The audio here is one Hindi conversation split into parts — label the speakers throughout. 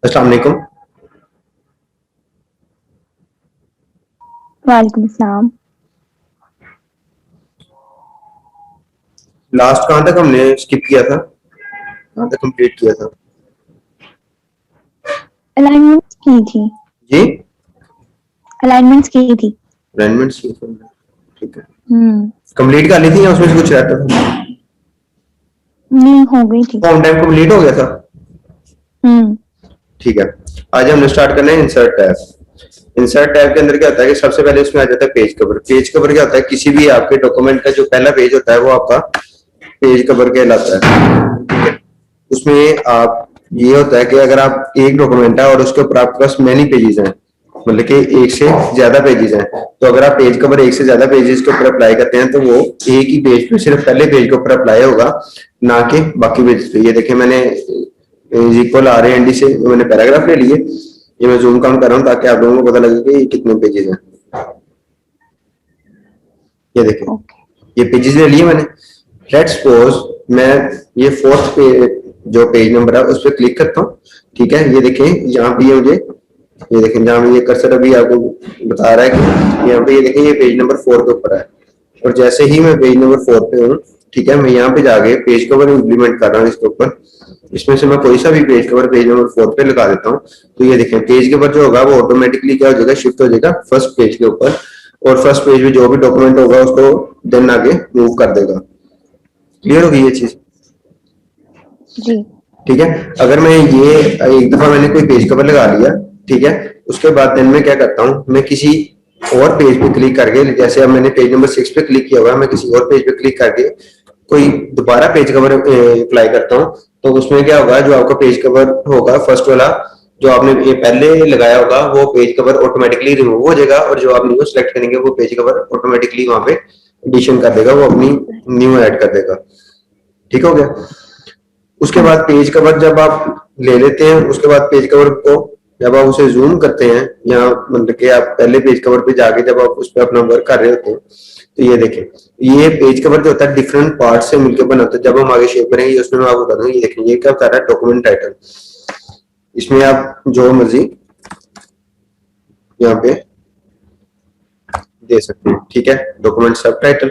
Speaker 1: अस्सलाम वालेकुम।
Speaker 2: वालेकुम सलाम।
Speaker 1: लास्ट कहाँ तक हमने स्किप किया था, कहाँ तक कंप्लीट किया था?
Speaker 2: अलाइनमेंट्स की थी।
Speaker 1: जी,
Speaker 2: अलाइनमेंट्स की थी।
Speaker 1: अलाइनमेंट्स की थी। ठीक है,
Speaker 2: हम्म।
Speaker 1: कंप्लीट कर ली थी या उसमें से कुछ रहता था?
Speaker 2: नहीं, हो गई थी।
Speaker 1: फॉर्म टाइम कंप्लीट हो गया था।
Speaker 2: हम्म।
Speaker 1: ठीक है, आज हमने स्टार्ट करना है इंसर्ट टैब। इंसर्ट टैब के अंदर क्या होता है कि सबसे पहले उसमें आ जाता है पेज कवर। पेज कवर क्या होता है, किसी भी आपके डॉक्यूमेंट का जो पहला पेज होता है वो आपका पेज कवर कहलाता है। उसमें आप ये होता है कि अगर आप एक डॉक्यूमेंट है और उसके ऊपर आपके पास मैनी पेजेस हैं, मतलब कि एक से ज्यादा पेजेस हैं, तो अगर आप पेज कवर एक से ज्यादा पेजेस के ऊपर अप्लाई करते हैं तो वो एक ही पेज पे सिर्फ पहले पेज के ऊपर अप्लाई होगा, ना कि बाकी पेज पे। ये देखिए, मैंने equal R A N D से मैंने पैराग्राफ ले लिए। ये मैं जूम काउंट कर रहा हूँ ताकि आप लोगों को पता लगे कि ये कितने पेजेस हैं। ये देखिए,
Speaker 2: ओके।
Speaker 1: ये पेजेस ले लिए मैंने। लेट्स सपोज मैं ये फोर्थ पे जो पेज नंबर है उस पर क्लिक करता हूँ। ठीक है, ये देखें यहाँ पे ये मुझे, ये देखें जहाँ पे ये कर्सर अभी आपको बता रहा है कि यहाँ पे ये देखें ये पेज नंबर 4 के ऊपर है। और जैसे ही मैं पेज नंबर 4 पे हूँ, ठीक है, मैं यहाँ पे जाके पेज कवर इम्प्लीमेंट कर रहा हूँ इसके ऊपर। इसमें से मैं कोई सा भी पेज कवर पेज नंबर 4 पे लगा देता हूँ। तो ये देखें पेज कवर जो होगा वो ऑटोमेटिकली क्या हो जाएगा, शिफ्ट हो जाएगा फर्स्ट पेज के ऊपर। और फर्स्ट पेज में जो भी डॉक्यूमेंट होगा उसको देन आगे मूव कर देगा। क्लियर होगी ये चीज?
Speaker 2: जी।
Speaker 1: ठीक है, अगर मैं ये एक दफा मैंने कोई पेज कवर लगा लिया, ठीक है, उसके बाद दिन में क्या करता हूँ, मैं किसी और पेज पे क्लिक करके, जैसे अब मैंने पेज नंबर 6 पे क्लिक किया हुआ है, मैं किसी और पेज पे क्लिक करके कोई दोबारा पेज कवर अप्लाई करता हूँ। तो उसमें क्या होगा, जो आपका पेज कवर होगा फर्स्ट वाला जो आपने ये पहले लगाया होगा वो पेज कवर ऑटोमेटिकली रिमूव हो जाएगा, और जो आप न्यू सेलेक्ट करेंगे वो पेज कवर ऑटोमेटिकली वहां पे एडिशन कर देगा, वो अपनी न्यू ऐड कर देगा। ठीक हो गया? उसके
Speaker 2: हाँ
Speaker 1: बाद
Speaker 2: जी।
Speaker 1: पेज कवर जब आप ले लेते हैं, उसके बाद पेज कवर को जब आप उसे जूम करते हैं, या मतलब कि आप पहले पेज कवर पे जाके जब आप उस पर अपना वर्क कर रहे होते हैं, तो ये देखें, ये पेज कवर जो होता है डिफरेंट पार्ट से मिलकर बना होता है। जब हम आगे शेप करेंगे उसमें मैं आपको बता दूंगा। ये देखें, ये क्या बता रहा है, डॉक्यूमेंट टाइटल। इसमें आप जो मर्जी यहाँ पे दे सकते हैं। ठीक है, डॉक्यूमेंट सब टाइटल।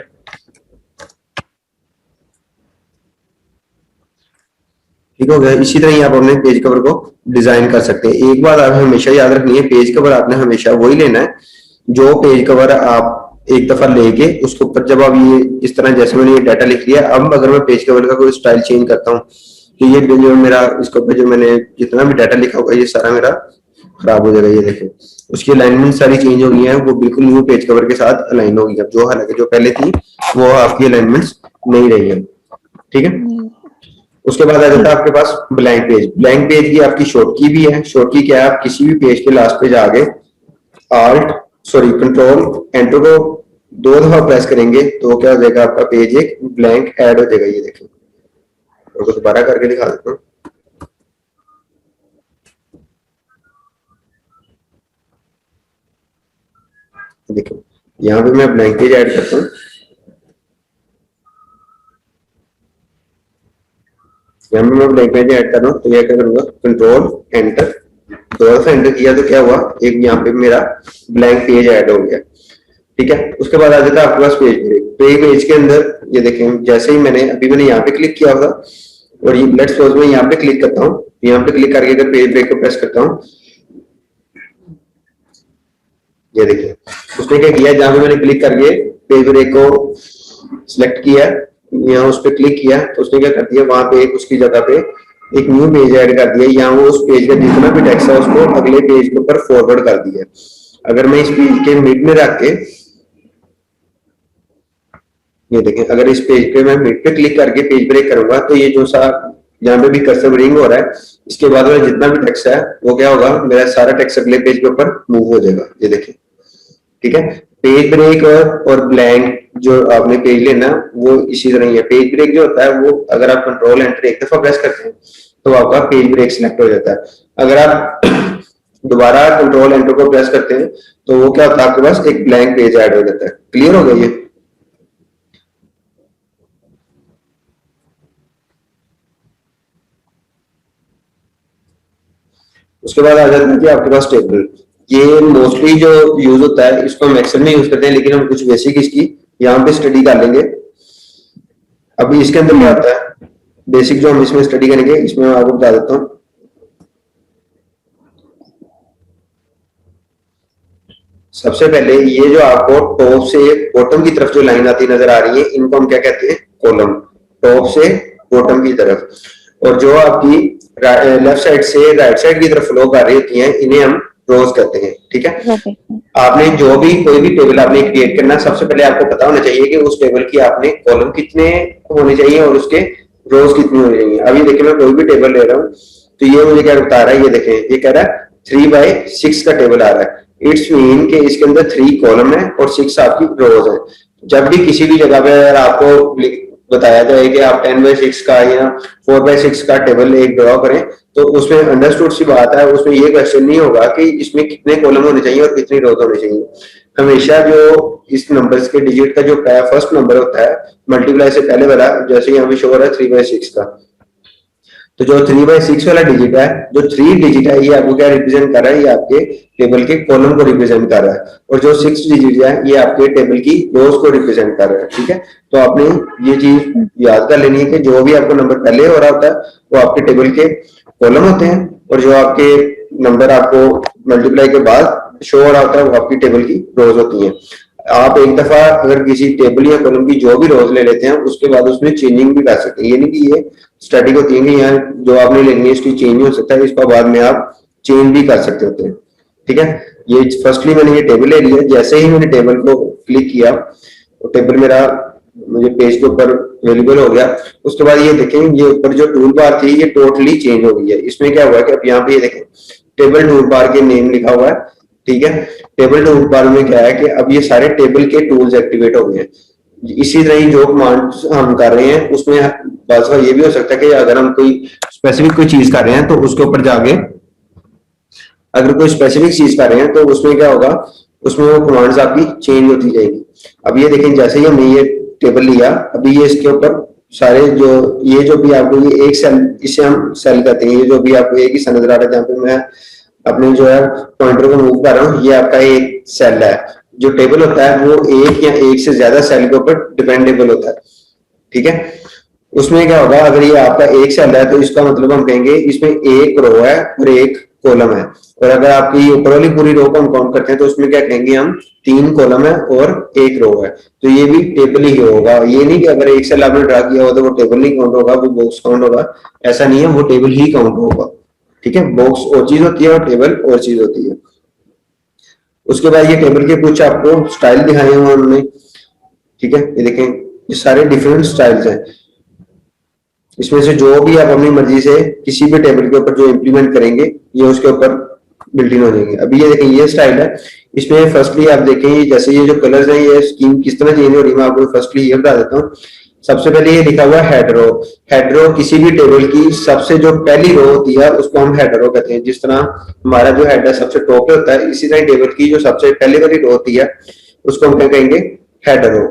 Speaker 1: ठीक हो गया? इसी तरह ही आप अपने पेज कवर को डिजाइन कर सकते हैं। एक बात आप हमेशा याद रखनी है, पेज कवर आपने हमेशा वही लेना है जो पेज कवर आप एक दफा लेके उसके ऊपर जब आप ये इस तरह, जैसे मैंने ये डाटा लिख लिया, अब अगर मैं पेज कवर का कोई स्टाइल चेंज करता हूँ तो ये जो मेरा इसके ऊपर जो मैंने जितना भी डाटा लिखा होगा ये सारा मेरा खराब हो जाएगा। ये देखें, उसकी अलाइनमेंट सारी चेंज हो गई है, वो बिल्कुल न्यू पेज कवर के साथ अलाइन होगी। अब जो हालांकि जो पहले थी वो आपकी अलाइनमेंट्स नहीं रही है। ठीक है, उसके बाद आ
Speaker 2: जी।
Speaker 1: जाता है आपके पास ब्लैंक पेज। ब्लैंक पेज की आपकी शॉर्ट की भी है। शॉर्ट की क्या है, आप किसी भी पेज के लास्ट पे जाके आल्ट सॉरी कंट्रोल एंटर को 2 दफा प्रेस करेंगे तो क्या हो जाएगा, आपका पेज एक ब्लैंक ऐड हो जाएगा। ये देखो, और दोबारा करके दिखा देता हूँ। देखो, यहाँ पे मैं ब्लैंक पेज ऐड करता हूँ। यहाँ पे मैं ब्लैंक पेज ऐड कर रहा हूँ, तो यह क्या करूंगा, कंट्रोल एंटर। 2 दफा एंटर किया तो क्या हुआ, एक यहाँ पे मेरा ब्लैंक पेज ऐड हो गया। ठीक है, उसके बाद आ जाता है आपके पास पेज ब्रेक। पेज के अंदर ये देखें, जैसे ही मैंने यहाँ पे क्लिक किया होगा और ये लेट्स सपोज मैं यहाँ पे क्लिक करता हूँ, यहाँ पे क्लिक करके अगर पेज ब्रेक को प्रेस करता हूँ, ये देखिए उसने क्या किया, जहां पे मैंने क्लिक करके पेज ब्रेक को सिलेक्ट किया, यहाँ उस पर क्लिक किया, तो उसने क्या कर दिया, वहां पे एक उसकी जगह पे एक न्यू पेज ऐड कर दिया। यहाँ वो उस पेज का जितना भी टेक्स्ट है उसको अगले पेज के ऊपर फॉरवर्ड कर दिया। अगर मैं इस पेज के मिड में रख के, ये देखें, अगर इस पेज पे मैं मिड पे क्लिक करके पेज ब्रेक करूंगा तो ये जो सा यहाँ पे भी कर्सर रिंग हो रहा है, इसके बाद में जितना भी टेक्स्ट है वो क्या होगा, मेरा सारा टेक्स्ट अगले पेज के ऊपर मूव हो जाएगा। ये देखें, ठीक है। पेज ब्रेक और ब्लैंक जो आपने पेज लेना वो इसी तरह ही है। पेज ब्रेक जो होता है वो अगर आप कंट्रोल एंटर एक दफा प्रेस करते हैं तो आपका पेज ब्रेक सिलेक्ट हो जाता है। अगर आप दोबारा कंट्रोल एंटर को प्रेस करते हैं तो वो क्या होता है, आपके पास एक ब्लैंक पेज ऐड हो जाता है। क्लियर हो गया ये? उसके बाद आ जाता है कि आपके पास टेबल। ये मोस्टली जो यूज होता है इसको हम एक्सेल में यूज करते हैं, लेकिन हम कुछ बेसिक इसकी यहाँ पे स्टडी कर लेंगे। अभी इसके अंदर क्या आता है बेसिक जो हम इसमें स्टडी करेंगे, इसमें मैं आपको बता देता हूँ। सबसे पहले ये जो आपको टॉप से बॉटम की तरफ जो लाइन आती नजर आ रही है, इनको हम क्या कहते हैं, कॉलम। टॉप से बॉटम की तरफ, और जो आपकी लेफ्ट साइड से राइट साइड की तरफ फ्लो कर रही होती हैं, इन्हें हम रोज कहते हैं। ठीक है, आपने जो भी कोई भी टेबल आपने क्रिएट करना, सबसे पहले आपको पता होना चाहिए कि उस टेबल की आपने कॉलम कितने होने चाहिए और उसके रोज कितनी होनी चाहिए। अभी देखिए मैं कोई भी टेबल ले रहा हूँ, तो ये मुझे क्या बता रहा है, ये देखें, ये कह रहा है 3/6 का टेबल आ रहा है। इट्स मीन के इसके अंदर 3 कॉलम है और 6 आपकी रोज है। जब भी किसी भी जगह पे अगर आपको बताया जाए कि आप 10/6 का या 4/6 का टेबल एक ड्रॉ करें, तो उसमें अंडरस्टूड सी बात है, उसमें ये क्वेश्चन नहीं होगा कि इसमें कितने कॉलम होने चाहिए और कितनी रोज होनी चाहिए। हमेशा जो इस नंबर्स के डिजिट का जो फर्स्ट नंबर होता है, मल्टीप्लाई से पहले वाला, जैसे यहाँ पे शो हो रहा है 3/6 का, तो जो 3/6 वाला डिजिट है, जो 3 डिजिट है, ये आपको क्या रिप्रेजेंट कर रहा है, ये आपके टेबल के कॉलम को रिप्रेजेंट कर रहा है, और जो 6 डिजिट है ये आपके टेबल की रोज को रिप्रेजेंट कर रहा है। ठीक है, तो आपने ये चीज याद कर लेनी है कि जो भी आपको नंबर पहले हो रहा होता है वो आपके टेबल के कॉलम होते हैं, और जो आपके नंबर आपको मल्टीप्लाई के बाद शो हो रहा होता है वो आपकी टेबल की रोज होती है। आप एक दफा अगर किसी टेबल या कॉलम की जो भी रोज ले लेते हैं, उसके बाद उसमें चेंजिंग भी कर सकते हैं। ये नहीं कि ये स्टैटिक होती है कि यहाँ जो आपने लेनी है इसकी चेंज हो सकता है, इसका बाद में आप चेंज भी कर सकते होते हैं। ठीक है, ये फर्स्टली मैंने ये टेबल ले लिया। जैसे ही मैंने टेबल को क्लिक किया तो टेबल मेरा मुझे पेज के ऊपर अवेलेबल हो गया। उसके बाद ये देखें, ये ऊपर जो टूल बार थी ये टोटली चेंज हो गई है। इसमें क्या हुआ है कि अब यहाँ पे ये देखें टेबल टूल बार के नेम लिखा हुआ है। ठीक है, टेबल टूल बार में क्या है कि अब ये सारे टेबल के टूल्स एक्टिवेट हो गए हैं। इसी तरह जो कमांड्स हम कर रहे हैं उसमें बस ये भी हो सकता है कि अगर हम कोई स्पेसिफिक कोई चीज कर रहे हैं तो उसके ऊपर जाके अगर कोई स्पेसिफिक चीज कर रहे हैं तो उसमें क्या होगा, उसमें वो कमांड्स आपकी चेंज होती जाएगी। अब ये देखें, जैसे ही हमने ये टेबल लिया, अभी ये इसके ऊपर सारे जो ये जो भी आपको ये एक सेल, इसे हम सेल कहते हैं, ये जो भी आपको एक ही सेल नजर आ रहा है जहाँ पे मैं अपने जो है पॉइंटर को मूव कर रहा हूँ, ये आपका एक सेल है। जो टेबल होता है वो एक या एक से ज्यादा सेल के ऊपर डिपेंडेबल होता है। ठीक है, उसमें क्या होगा, अगर ये आपका एक सेल है तो इसका मतलब हम कहेंगे इसमें एक रो है और एक कॉलम है। और अगर आपकी ऊपर वाली पूरी रो को हम काउंट करते हैं तो उसमें क्या कहेंगे हम, 3 कॉलम है और एक रो है। तो ये भी टेबल ही होगा। ये नहीं कि अगर एक सेल आपने ड्रा किया हो तो वो टेबल नहीं काउंट होगा, वो बॉक्स काउंट होगा, ऐसा नहीं है, वो टेबल ही काउंट होगा। ठीक है, बॉक्स और चीज होती है और टेबल और चीज होती है। उसके बाद ये टेबल के कुछ आपको स्टाइल दिखाए हुए उन्होंने। ठीक है, ये देखें, ये सारे डिफरेंट स्टाइल्स हैं। इसमें से जो भी आप अपनी मर्जी से किसी भी टेबल के ऊपर जो इंप्लीमेंट करेंगे ये उसके ऊपर बिल्ट इन हो जाएंगे। अभी ये देखें, ये स्टाइल है। इसमें फर्स्टली आप देखें, जैसे ये जो कलर्स हैं ये स्कीम किस तरह चेंज हो रही है, मैं आपको फर्स्टली ये बता देता हूँ। सबसे पहले ये लिखा हुआ है हेड रो। हेड रो किसी भी टेबल की सबसे जो पहली रो होती है उसको हम हेड रो कहते हैं। जिस तरह हमारा जो हेड है सबसे टॉप पे होता है, इसी तरह टेबल की जो सबसे पहली वाली रो होती है उसको हम क्या कहेंगे, हेड रो।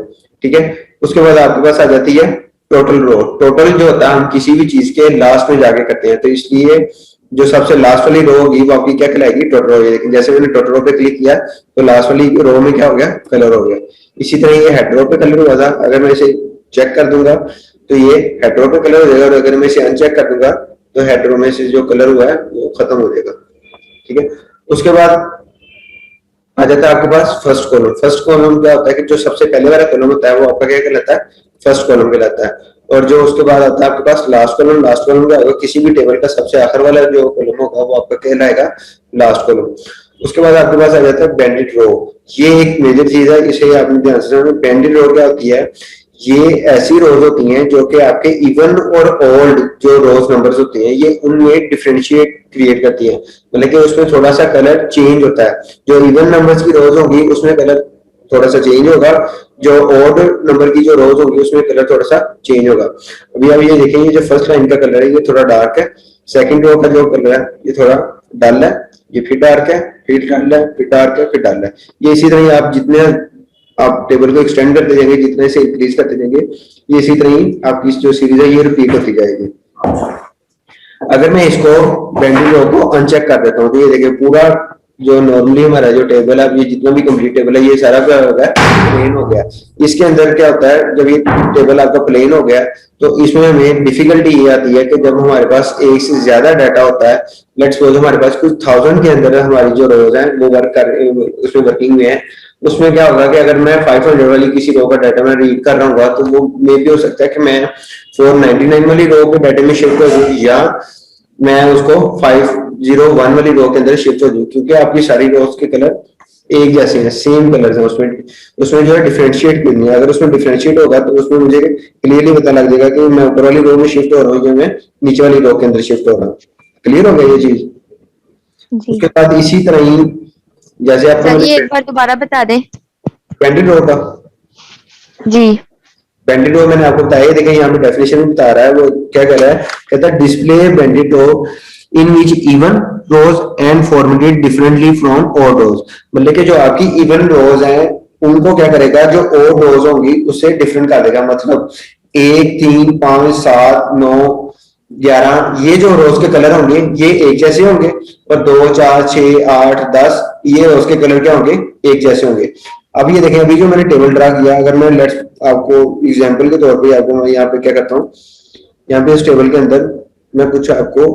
Speaker 1: ठीक है, उसके बाद आपके पास आ जाती है टोटल रो। टोटल जो होता है हम किसी भी चीज के लास्ट में जाके करते हैं, तो इसलिए जो सबसे लास्ट वाली रो होगी वो आपकी क्या कहलाएगी, टोटल रो। लेकिन जैसे मैंने टोटल रो पे क्लिक किया तो लास्ट वाली रो में क्या हो गया, कलर हो गया। इसी तरह ये हेड रो पे कलर हुआ था, अगर मैं इसे चेक कर दूंगा तो ये हेड रो पे कलर हो जाएगा, और अगर मैं इसे अनचेक कर दूंगा तो हेड रो में से जो कलर हुआ है वो खत्म हो जाएगा। ठीक है, उसके बाद आ जाता है आपके पास फर्स्ट कॉलम। फर्स्ट कॉलम क्या होता है कि जो सबसे पहले वाला कॉलम होता है वो आपका क्या कहलाता है, फर्स्ट कॉलम कहलाता है। और जो उसके बाद आता है आपके पास लास्ट कॉलम। लास्ट कॉलम क्या होगा, किसी भी टेबल का सबसे आखिर वाला जो कॉलम होगा वो आपका कहलाएगा लास्ट कॉलम। उसके बाद आपके पास आ जाता है बैंडेड रो। ये एक मेजर चीज है, इसे आपने ध्यान से समझना। बैंडेड रो क्या होती है, ये ऐसी रोज होती हैं जो कि आपके इवन और ऑड जो रोज नंबर्स होते हैं ये उनमें डिफरेंशिएट क्रिएट करती है। मतलब कि उसमें थोड़ा सा कलर चेंज होता है। जो इवन नंबर्स की रोज होगी उसमें कलर थोड़ा सा चेंज होगा, जो ऑड नंबर की जो रोज होगी उसमें कलर थोड़ा सा चेंज होगा। अभी आप ये देखेंगे, जो फर्स्ट लाइन का कलर है ये थोड़ा डार्क है, सेकंड रो का जो कलर है ये थोड़ा डल है, ये फिर डार्क है, फिर डल है, फिर डार्क है, फिर डल है। ये इसी तरह आप जितने आप टेबल को एक्सटेंड करते जाएंगे, जितने से इंक्रीज करते जाएंगे, ये इसी तरह ही आपकी जो सीरीज है ये रिपीट होती जाएगी। अगर मैं इसको बेंडिंग रो को अनचेक कर देता हूँ तो ये देखिए पूरा जो नॉर्मली हमारा जो टेबल है, ये जितना भी कंप्लीट टेबल है, ये सारा क्या हो गया, प्लेन हो गया। इसके अंदर क्या होता है, जब ये टेबल आपका प्लेन हो गया तो इसमें हमें डिफिकल्टी ये आती है कि जब हमारे पास एक से ज्यादा डाटा होता है, लेट्स सपोज हमारे पास कुछ 1000 के अंदर हमारी जो रोज है वो वर्क कर उसमें वर्किंग में है, उसमें क्या होगा कि अगर मैं 500 वाली किसी रो का डाटा मैं रीड कर रहा हूँ तो वो मे भी हो सकता है कि मैं 499 वाली रो के डाटे में शिफ्ट हो जाऊँ, या मैं उसको 501 वाली रो के अंदर शिफ्ट हो जाऊँ, क्योंकि आपकी सारी रोज के कलर एक जैसे हैं, सेम कलर्स हैं। उसमें उसमें जो है डिफरेंशिएट करनी है। अगर उसमें डिफरेंशिएट होगा तो उसमें मुझे क्लियरली पता लग जाएगा कि मैं ऊपर वाली रो में शिफ्ट हो रहा हूँ या मैं नीचे वाली रो के अंदर शिफ्ट हो रहा हूँ। क्लियर हो गया ये चीज?
Speaker 2: जी।
Speaker 1: उसके बाद इसी तरह ही जैसे आपको
Speaker 3: सर ये एक बार दोबारा बता दें।
Speaker 1: पेंटेड रो का
Speaker 3: जी।
Speaker 1: बेंडेड रो मैंने आपको बताया, देखिए यहाँ पे डेफिनेशन में बता रहा है, वो क्या कह रहा है, कहता है display banded row in which even rows and formatted differently from odd rows. मतलब कि जो आपकी इवन रोज हैं उनको क्या करेगा, जो ऑड रोज होंगी उससे डिफरेंट कर देगा। मतलब 1 3 5 7 9 11 ये जो रोज के कलर होंगे ये एक जैसे होंगे, और 2 4 6 8 10 ये रोज के कलर क्या होंगे, एक जैसे होंगे। अब ये देखें, अभी जो मैंने टेबल ड्रा किया, अगर मैं लेट्स आपको एग्जांपल के तौर पे आपको मैं यहाँ पे क्या करता हूँ, यहाँ पे इस टेबल के अंदर मैं कुछ आपको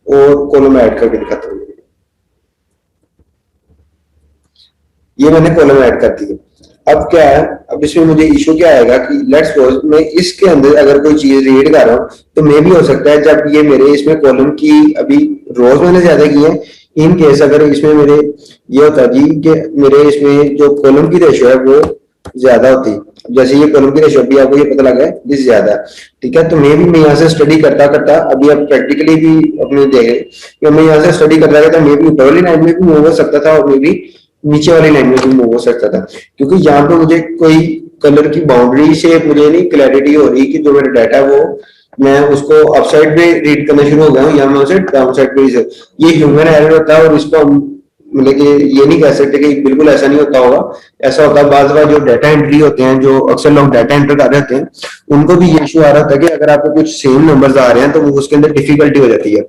Speaker 1: और कॉलम ऐड करके दिखाता हूँ। ये मैंने कॉलम ऐड कर दिए। अब क्या है, अब इसमें मुझे इशू क्या आएगा कि लेट्स सपोज मैं इसके अंदर अगर कोई चीज रीड कर रहा हूँ तो मे भी हो सकता है जब ये मेरे इसमें कॉलम की अभी रोज मैंने ज्यादा की है, इन केस अगर इसमें मेरे ये होता जी कि मेरे इसमें जो कॉलम की रेशियो है वो ज्यादा होती, जैसे ये कॉलम की रेशियो अभी आपको ये पता लगा है ये ज्यादा, ठीक है। तो मैं यहाँ से स्टडी करता करता अभी आप प्रैक्टिकली भी अपने देखें कि मैं यहाँ से स्टडी करता करता मे भी ऊपर वाली लाइन में भी मूव हो सकता था और मे भी नीचे वाली लाइन में भी मूव हो सकता था, क्योंकि यहाँ पे मुझे कोई कलर की बाउंड्री से मुझे नहीं क्लैरिटी हो रही कि जो मेरा डाटा है वो मैं उसको अपसाइड पे रीड करना शुरू हो गया हूँ या मैं उसे डाउन साइड पे। ये ह्यूमन एरर होता है और इसको हम मतलब कि ये नहीं कह सकते कि बिल्कुल ऐसा नहीं होता होगा, ऐसा होता है। बार बार जो डाटा एंट्री होते हैं, जो अक्सर लोग डाटा एंटर कर रहे होते हैं, उनको भी ये इशू आ रहा था कि अगर आपको कुछ सेम नंबर्स आ रहे हैं तो वो उसके अंदर डिफिकल्टी हो जाती है।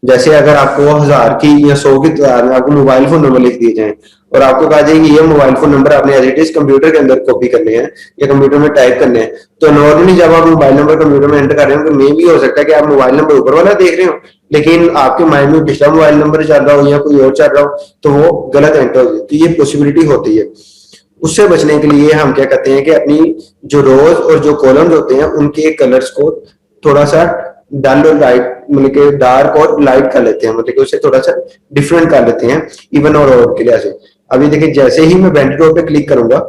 Speaker 1: जैसे अगर आपको 1000 की या 100 की तादाद में आपको मोबाइल फोन नंबर लिख दिए जाए और आपको कहा जाए कि ये मोबाइल फोन नंबर आपने एज इट इज कंप्यूटर के अंदर कॉपी करने हैं या कंप्यूटर में टाइप करने हैं, तो नॉर्मली जब आप मोबाइल नंबर कंप्यूटर में एंटर कर रहे हो तो मे भी हो सकता है कि आप मोबाइल नंबर ऊपर वाला देख रहे हो लेकिन आपके माइंड में पिछला मोबाइल नंबर चल रहा हो या कोई और चल रहा हो, तो वो गलत एंटर हो जाए। तो ये पॉसिबिलिटी होती है। उससे बचने के लिए हम क्या कहते हैं कि अपनी जो रोज और जो कॉलम्स होते हैं उनके कलर्स को थोड़ा सा डल और लाइट मतलब कि डार्क और लाइट कर लेते हैं, मतलब कि उसे थोड़ा सा डिफरेंट कर लेते हैं इवन और ऑड के लिहाज से। अभी देखिए जैसे ही मैं बेंडेड रो पे क्लिक करूंगा,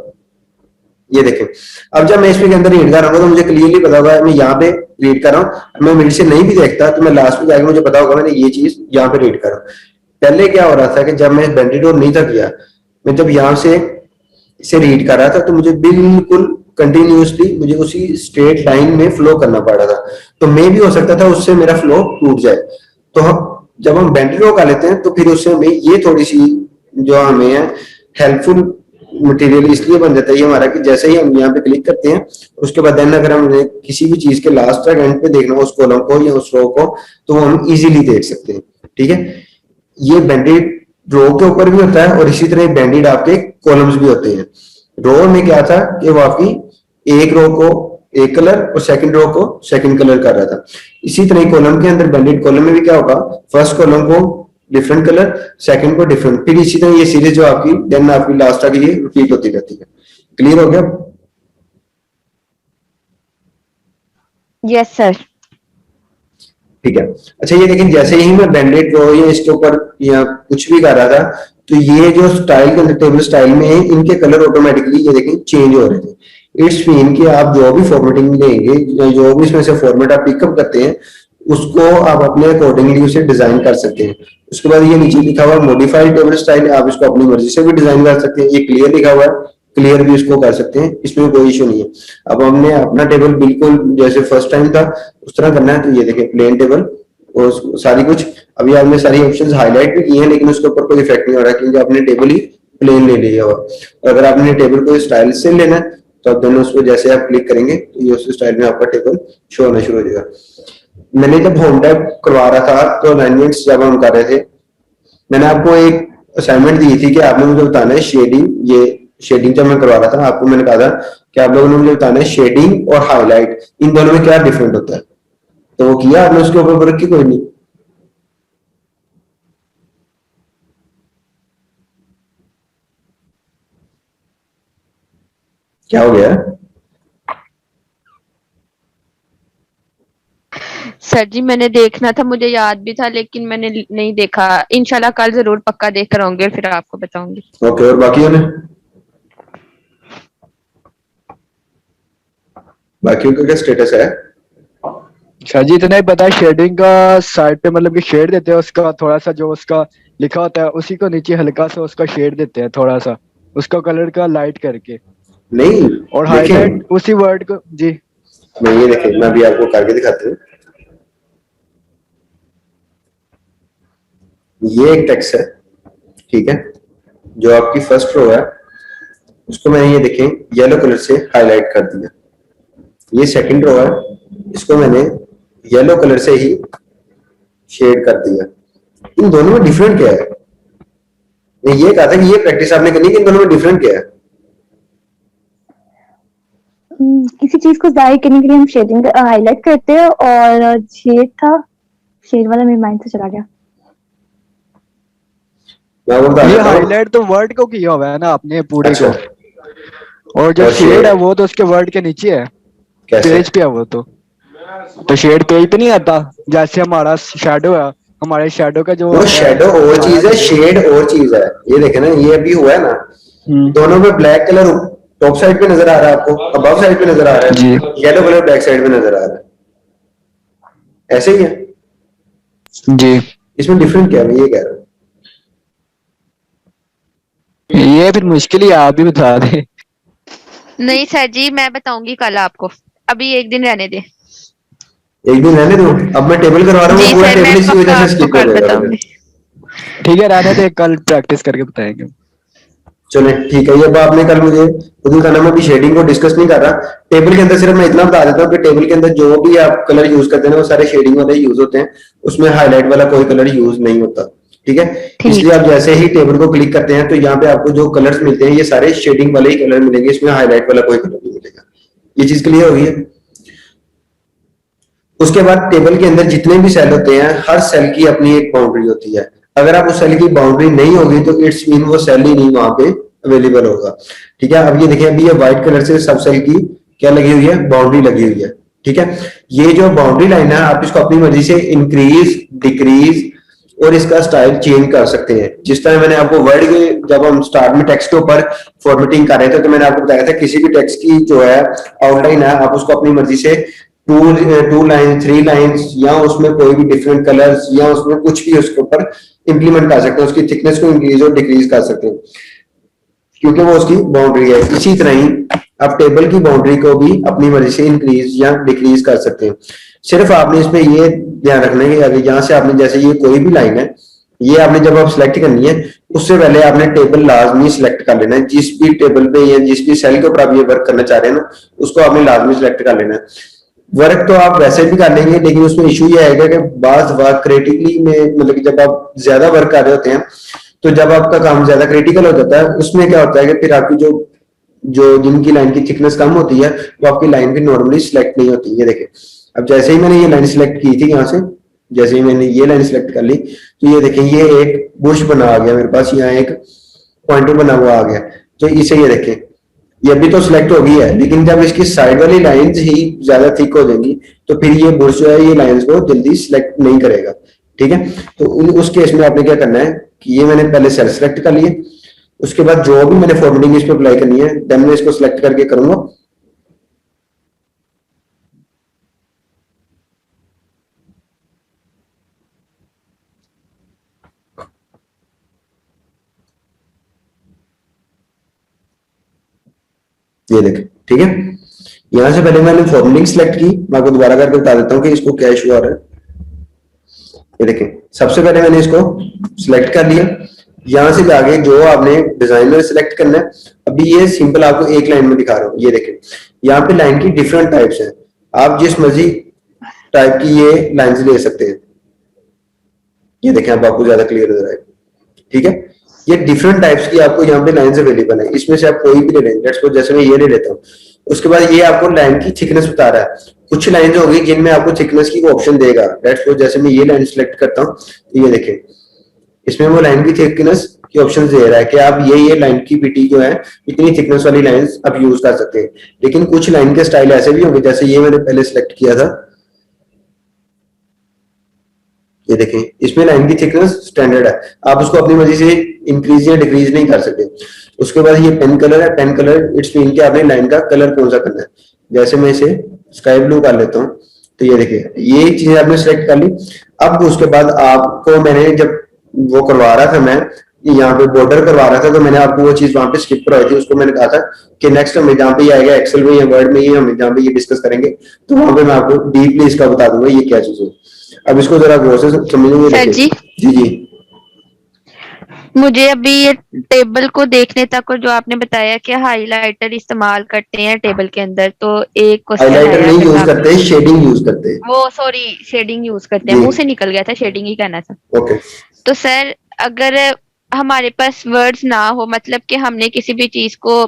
Speaker 1: ये देखें अब जब मैं इसके अंदर रीड कर रहा हूँ तो मुझे क्लियरली पता होगा मैं यहाँ पे रीड कर रहा हूँ। मैं मिडिल से नहीं भी देखता तो मैं लास्ट में जाकर मुझे पता होगा मैंने ये चीज यहाँ पे रीड कर रहा हूँ। पहले क्या हो रहा था कि जब मैं बेंडेड रो नहीं था किया, मैं जब यहाँ से इसे रीड कर रहा था तो मुझे बिल्कुल कंटिन्यूसली मुझे उसी स्ट्रेट लाइन में फ्लो करना पड़ रहा था, तो मे भी हो सकता था उससे मेरा फ्लो टूट जाए। तो हम जब हम बेंडेड रो कर लेते हैं तो फिर उससे हमें ये थोड़ी सी जो हमें है हेल्पफुल मटेरियल इसलिए बन जाता है ये हमारा कि जैसे ही हम यहाँ पे क्लिक करते हैं उसके बाद देन अगर हमने किसी भी चीज के लास्ट तक एंड पे देखना हो उस कॉलम को या उस रो को तो वो हम इजीली देख सकते हैं, ठीक है। ये बेंडेड रो के ऊपर भी होता है और इसी तरह बेंडेड आपके कॉलम्स भी होते हैं। रो में क्या था कि वो आपकी एक रो को एक कलर और सेकंड रो को सेकंड कलर कर रहा था। इसी तरह कॉलम के अंदर बेंडेड कॉलम में भी क्या होगा, फर्स्ट कॉलम को डिफरेंट कलर, सेकंड को डिफरेंट, फिर इसी तरह ये सीरीज जो आपकी देन आपकी लास्ट तक ये रिपीट होती रहती है। क्लियर हो गया?
Speaker 3: Yes sir.
Speaker 1: ठीक है। अच्छा ये लेकिन जैसे ही मैं बेंडेड रो या इसके ऊपर या कुछ भी कर रहा था तो ये जो स्टाइल के अंदर टेबल स्टाइल में है इनके कलर ऑटोमेटिकली ये देखें चेंज हो रहे थे। इट्स मीन कि आप जो भी फॉर्मेटिंग लेंगे जो भी इसमें से फॉर्मेट आप पिकअप करते हैं उसको आप अपने अकॉर्डिंगली उसे डिजाइन कर सकते हैं। उसके बाद ये नीचे लिखा हुआ मॉडिफाइड टेबल स्टाइल, आप इसको अपनी मर्जी से भी डिजाइन कर सकते हैं। ये क्लियर लिखा हुआ है, क्लियर भी इसको कर सकते हैं, इसमें कोई इशू नहीं है। अब हमने अपना टेबल बिल्कुल जैसे फर्स्ट टाइम था उस तरह करना है तो ये देखिए प्लेन टेबल और सारी कुछ अभी आपने सारी ऑप्शंस हाईलाइट भी किए हैं लेकिन उसके ऊपर कोई इफेक्ट नहीं हो रहा क्योंकि आपने टेबल ही प्लेन ले लिया हुआ। और अगर आपने टेबल को स्टाइल से लेना है तो आप दोनों उसको जैसे आप क्लिक करेंगे तो ये उस स्टाइल में आपका टेबल शो होना शुरू हो जाएगा। मैंने जब होम टैब करवा रहा था तो अलाइनमेंट्स जब हम कर रहे थे, मैंने आपको एक असाइनमेंट दी थी कि आपने मुझे बताना है शेडिंग, ये शेडिंग जब मैं करवा रहा था आपको मैंने कहा था कि आप लोगों ने मुझे बताना है शेडिंग और हाईलाइट इन दोनों में क्या डिफरेंट होता है, तो वो किया आपने, उसके ऊपर वर्क की कोई नहीं? क्या हो गया?
Speaker 3: सर जी मैंने देखना था, मुझे याद भी था लेकिन मैंने नहीं देखा। इंशाल्लाह कल जरूर पक्का देख कर आऊंगी फिर आपको बताऊंगी।
Speaker 1: ओके, और बाकियों ने? बाकियों का क्या स्टेटस है?
Speaker 4: शाह जी इतना ही पता है शेडिंग का, साइड पे मतलब कि शेड देते हैं उसका, थोड़ा सा जो उसका लिखा होता है उसी को नीचे हल्का सा उसका शेड देते हैं, थोड़ा सा उसका कलर का लाइट करके,
Speaker 1: नहीं,
Speaker 4: और
Speaker 1: देखें,
Speaker 4: हाईलाइट उसी वर्ड को जी।
Speaker 1: मैं ये देखें, मैं अभी आपको करके दिखाता हूँ। ये एक टेक्स्ट है, ठीक है, जो आपकी फर्स्ट रो है उसको मैंने ये देखें येलो कलर से हाईलाइट कर दिया। ये सेकंड रो है, इसको मैंने येलो कलर से ही शेड कर दिया। इन दोनों में डिफरेंट क्या है? मैं ये कहा था कि ये प्रैक्टिस आपने करनी है कि इन दोनों में डिफरेंट क्या है।
Speaker 2: किसी चीज को जाहिर करने के लिए हम शेडिंग हाईलाइट करते हैं, और शेड था, शेड वाला मेरे माइंड से चला गया।
Speaker 1: मैं वो बता
Speaker 4: ये
Speaker 1: देता हूँ।
Speaker 4: हाईलाइट तो वर्ड को किया हुआ है ना आपने पूरे
Speaker 1: अच्छा,
Speaker 4: को, और जो
Speaker 1: और
Speaker 4: शेड
Speaker 1: शेड
Speaker 4: है वो तो उसके वर्ड के नीचे है,
Speaker 1: कैसे?
Speaker 4: पेज पे है वो तो शेड पेज पे नहीं आता, जैसे हमारा शैडो है, हमारे शैडो का जो
Speaker 1: वो
Speaker 4: होता है
Speaker 1: शेडो और
Speaker 4: हमारा
Speaker 1: चीज है, शेड और चीज है। ये देखे ना, ये अभी हुआ है ना, दोनों में ब्लैक कलर टॉप साइड पे नजर आ रहा है आपको, अबव साइड पे नजर आ रहा है,
Speaker 4: जी
Speaker 1: येलो कलर बैक साइड पे नजर आ रहा है, ऐसे ही है।
Speaker 4: जी।
Speaker 1: इसमें डिफरेंट क्या है, मैं ये कह रहा हूँ।
Speaker 4: ये फिर मुश्किल ही है, आप भी बता दें।
Speaker 3: नहीं सर जी मैं बताऊंगी कल आपको, अभी एक दिन रहने दे।
Speaker 1: एक दिन रहने दो, अब मैं टेबल करवा रहा हूँ,
Speaker 3: जी
Speaker 1: वो पूरा
Speaker 3: सर मैं
Speaker 1: टेबल इसी
Speaker 3: पक्का
Speaker 1: वजह से
Speaker 3: आपको
Speaker 1: स्किप हो
Speaker 3: कल
Speaker 1: जाएगा फिर।
Speaker 3: बताऊंगी।
Speaker 4: ठीक है, रहने दे, कल प्रैक्टिस करके बताएंगे।
Speaker 1: चले ठीक है, ये अब आपने कल मुझे खुद का नाम, अभी शेडिंग को डिस्कस नहीं कर रहा, टेबल के अंदर सिर्फ मैं इतना बता देता हूँ कि टेबल के अंदर जो भी आप कलर यूज करते हैं वो सारे शेडिंग वाले यूज होते हैं, उसमें हाईलाइट वाला कोई कलर यूज नहीं होता, ठीक है।
Speaker 3: ठीक।
Speaker 1: इसलिए आप जैसे ही टेबल को क्लिक करते हैं तो यहाँ पे आपको जो कलर्स मिलते हैं ये सारे शेडिंग वाले ही कलर मिलेंगे, इसमें हाईलाइट वाला कोई कलर नहीं मिलेगा। ये चीज क्लियर होगी है? उसके बाद टेबल के अंदर जितने भी सेल होते हैं, हर सेल की अपनी एक बाउंड्री होती है। अगर आप उस सेल की बाउंड्री नहीं होगी तो इट्स मीन वो सेल ही नहीं वहां पे अवेलेबल होगा, ठीक है। अब ये देखिए, अभी ये व्हाइट कलर से सब सेल की क्या लगी हुई है, बाउंड्री लगी हुई है, ठीक है। ये जो बाउंड्री लाइन है आप इसको अपनी मर्जी से इंक्रीज, डिक्रीज और इसका स्टाइल चेंज कर सकते हैं। जिस तरह मैंने आपको वर्ड के, जब हम स्टार्ट में टेक्स्ट के ऊपर फॉर्मेटिंग कर रहे थे तो मैंने आपको बताया था किसी भी टेक्स्ट की जो है आउटलाइन है आप उसको अपनी मर्जी से टू लाइन, थ्री लाइंस, या उसमें कोई भी डिफरेंट कलर्स या उसमें कुछ भी उसके ऊपर इंप्लीमेंट कर सकते हैं, उसकी थिकनेस को इंक्रीज और डिक्रीज कर सकते हैं क्योंकि वो उसकी बाउंड्री है। इसी तरह ही आप टेबल की बाउंड्री को भी अपनी मर्जी से इंक्रीज या डिक्रीज कर सकते हैं। सिर्फ आपने इसमें ये ध्यान रखना है कि अगर यहाँ से आपने, जैसे ये कोई भी लाइन है, ये आपने जब आप सिलेक्ट करनी है उससे पहले आपने टेबल लाजमी सिलेक्ट कर लेना है। जिस भी टेबल पे या जिस भी सेल के ऊपर आप ये वर्क करना चाह रहे हैं ना, उसको आपने लाजमी सिलेक्ट कर लेना है। वर्क तो आप वैसे भी कर लेंगे, लेकिन उसमें इशू ये आएगा कि बात वर्क क्रिटिकली में, मतलब कि जब आप ज्यादा वर्क कर रहे होते हैं तो जब आपका काम ज्यादा क्रिटिकल हो जाता है उसमें क्या होता है कि फिर आपकी जो जो जिनकी लाइन की थिकनेस कम होती है वो आपकी लाइन भी नॉर्मली सिलेक्ट नहीं होती। ये देखें, अब जैसे ही मैंने ये लाइन सिलेक्ट की थी यहाँ से, जैसे ही मैंने ये लाइन सिलेक्ट कर ली तो ये देखें ये एक बुश बना आ गया मेरे पास, यहाँ एक पॉइंटर बना हुआ आ गया। तो इसे ये देखें, ये अभी तो सिलेक्ट हो गई है, लेकिन जब इसकी साइड वाली लाइंस ही ज्यादा थिक हो जाएंगी तो फिर ये बुश जो है ये लाइंस को जल्दी सिलेक्ट नहीं करेगा, ठीक है। तो उस केस में आपने क्या करना है कि ये मैंने पहले सेल सिलेक्ट कर लिए, उसके बाद जो भी मैंने फॉर्मेटिंग इस पे अप्लाई करनी है देन मैं इसको सिलेक्ट करके करूंगा। ये देखें, ठीक है। यहां से पहले मैंने फॉर्मेटिंग सिलेक्ट की, मैं आपको दोबारा करके बता देता हूँ कि इसको क्या इशू आ रहा है। ये देखें, सबसे पहले मैंने इसको सिलेक्ट कर लिया, यहां से जाके जो आपने डिजाइनर सिलेक्ट करना है, अभी ये सिंपल आपको एक लाइन में दिखा रहा हूँ। ये देखें, यहाँ पे लाइन की डिफरेंट टाइप्स हैं, आप जिस मर्जी टाइप की ये लाइंस ले सकते हैं। ये देखें, अब आपको ज्यादा क्लियर नजर आएगा, ठीक है। ये डिफरेंट टाइप्स की आपको यहाँ पे लाइंस अवेलेबल है, इसमें से आप कोई भी ले लें। लेट्स सपोज जैसे मैं ये ले लेता हूँ, उसके बाद ये आपको लाइन की थिकनेस बता रहा है। कुछ लाइंस होगी जिनमें आपको थिकनेस की ऑप्शन देगा। लेट्स सपोज जैसे मैं ये लाइन सिलेक्ट करता हूँ, तो ये देखें इसमें वो लाइन की थिकनेस की ऑप्शन दे रहा है कि आप ये लाइन की पीटी जो है इतनी थिकनेस वाली लाइंस आप यूज कर सकते हैं। लेकिन कुछ लाइन के स्टाइल ऐसे भी होंगे, जैसे ये मैंने पहले सिलेक्ट किया था, ये देखें इसमें लाइन की थिकनेस स्टैंडर्ड है, आप उसको अपनी मर्जी से इंक्रीज या डिक्रीज नहीं कर सकते। उसके बाद ये पेन कलर है, पेन कलर इट्स मीन कि आपने लाइन का कलर कौन सा करना है। जैसे मैं इसे स्काई ब्लू कर लेता हूँ, तो ये देखिए ये चीज आपने सेलेक्ट कर ली। अब उसके बाद आपको मैंने जब वो करवा रहा था, मैं यहाँ पे बॉर्डर करवा रहा था, तो मैंने आपको वो चीज वहां पे स्किप करवाई थी। उसको मैंने कहा था कि नेक्स्ट हमें जहाँ पे ये आएगा एक्सेल में या वर्ड में, ये हम जहाँ पे ये डिस्कस करेंगे, तो वहां पे मैं आपको डीपली इसका बता दूंगा ये क्या चीज है। अब इसको जरा गौर से समझेंगे।
Speaker 3: सर जी,
Speaker 1: जी
Speaker 3: मुझे अभी ये टेबल को देखने तक और जो आपने बताया कि हाइलाइटर इस्तेमाल करते हैं टेबल के अंदर, तो एक क्वेश्चन
Speaker 1: हाइलाइटर नहीं यूज करते, शेडिंग यूज करते हैं।
Speaker 3: वो सॉरी शेडिंग यूज करते हैं, मुंह से निकल गया था, शेडिंग ही कहना था।
Speaker 1: ओके,
Speaker 3: तो सर अगर हमारे पास वर्ड्स ना हो, मतलब कि हमने किसी भी चीज को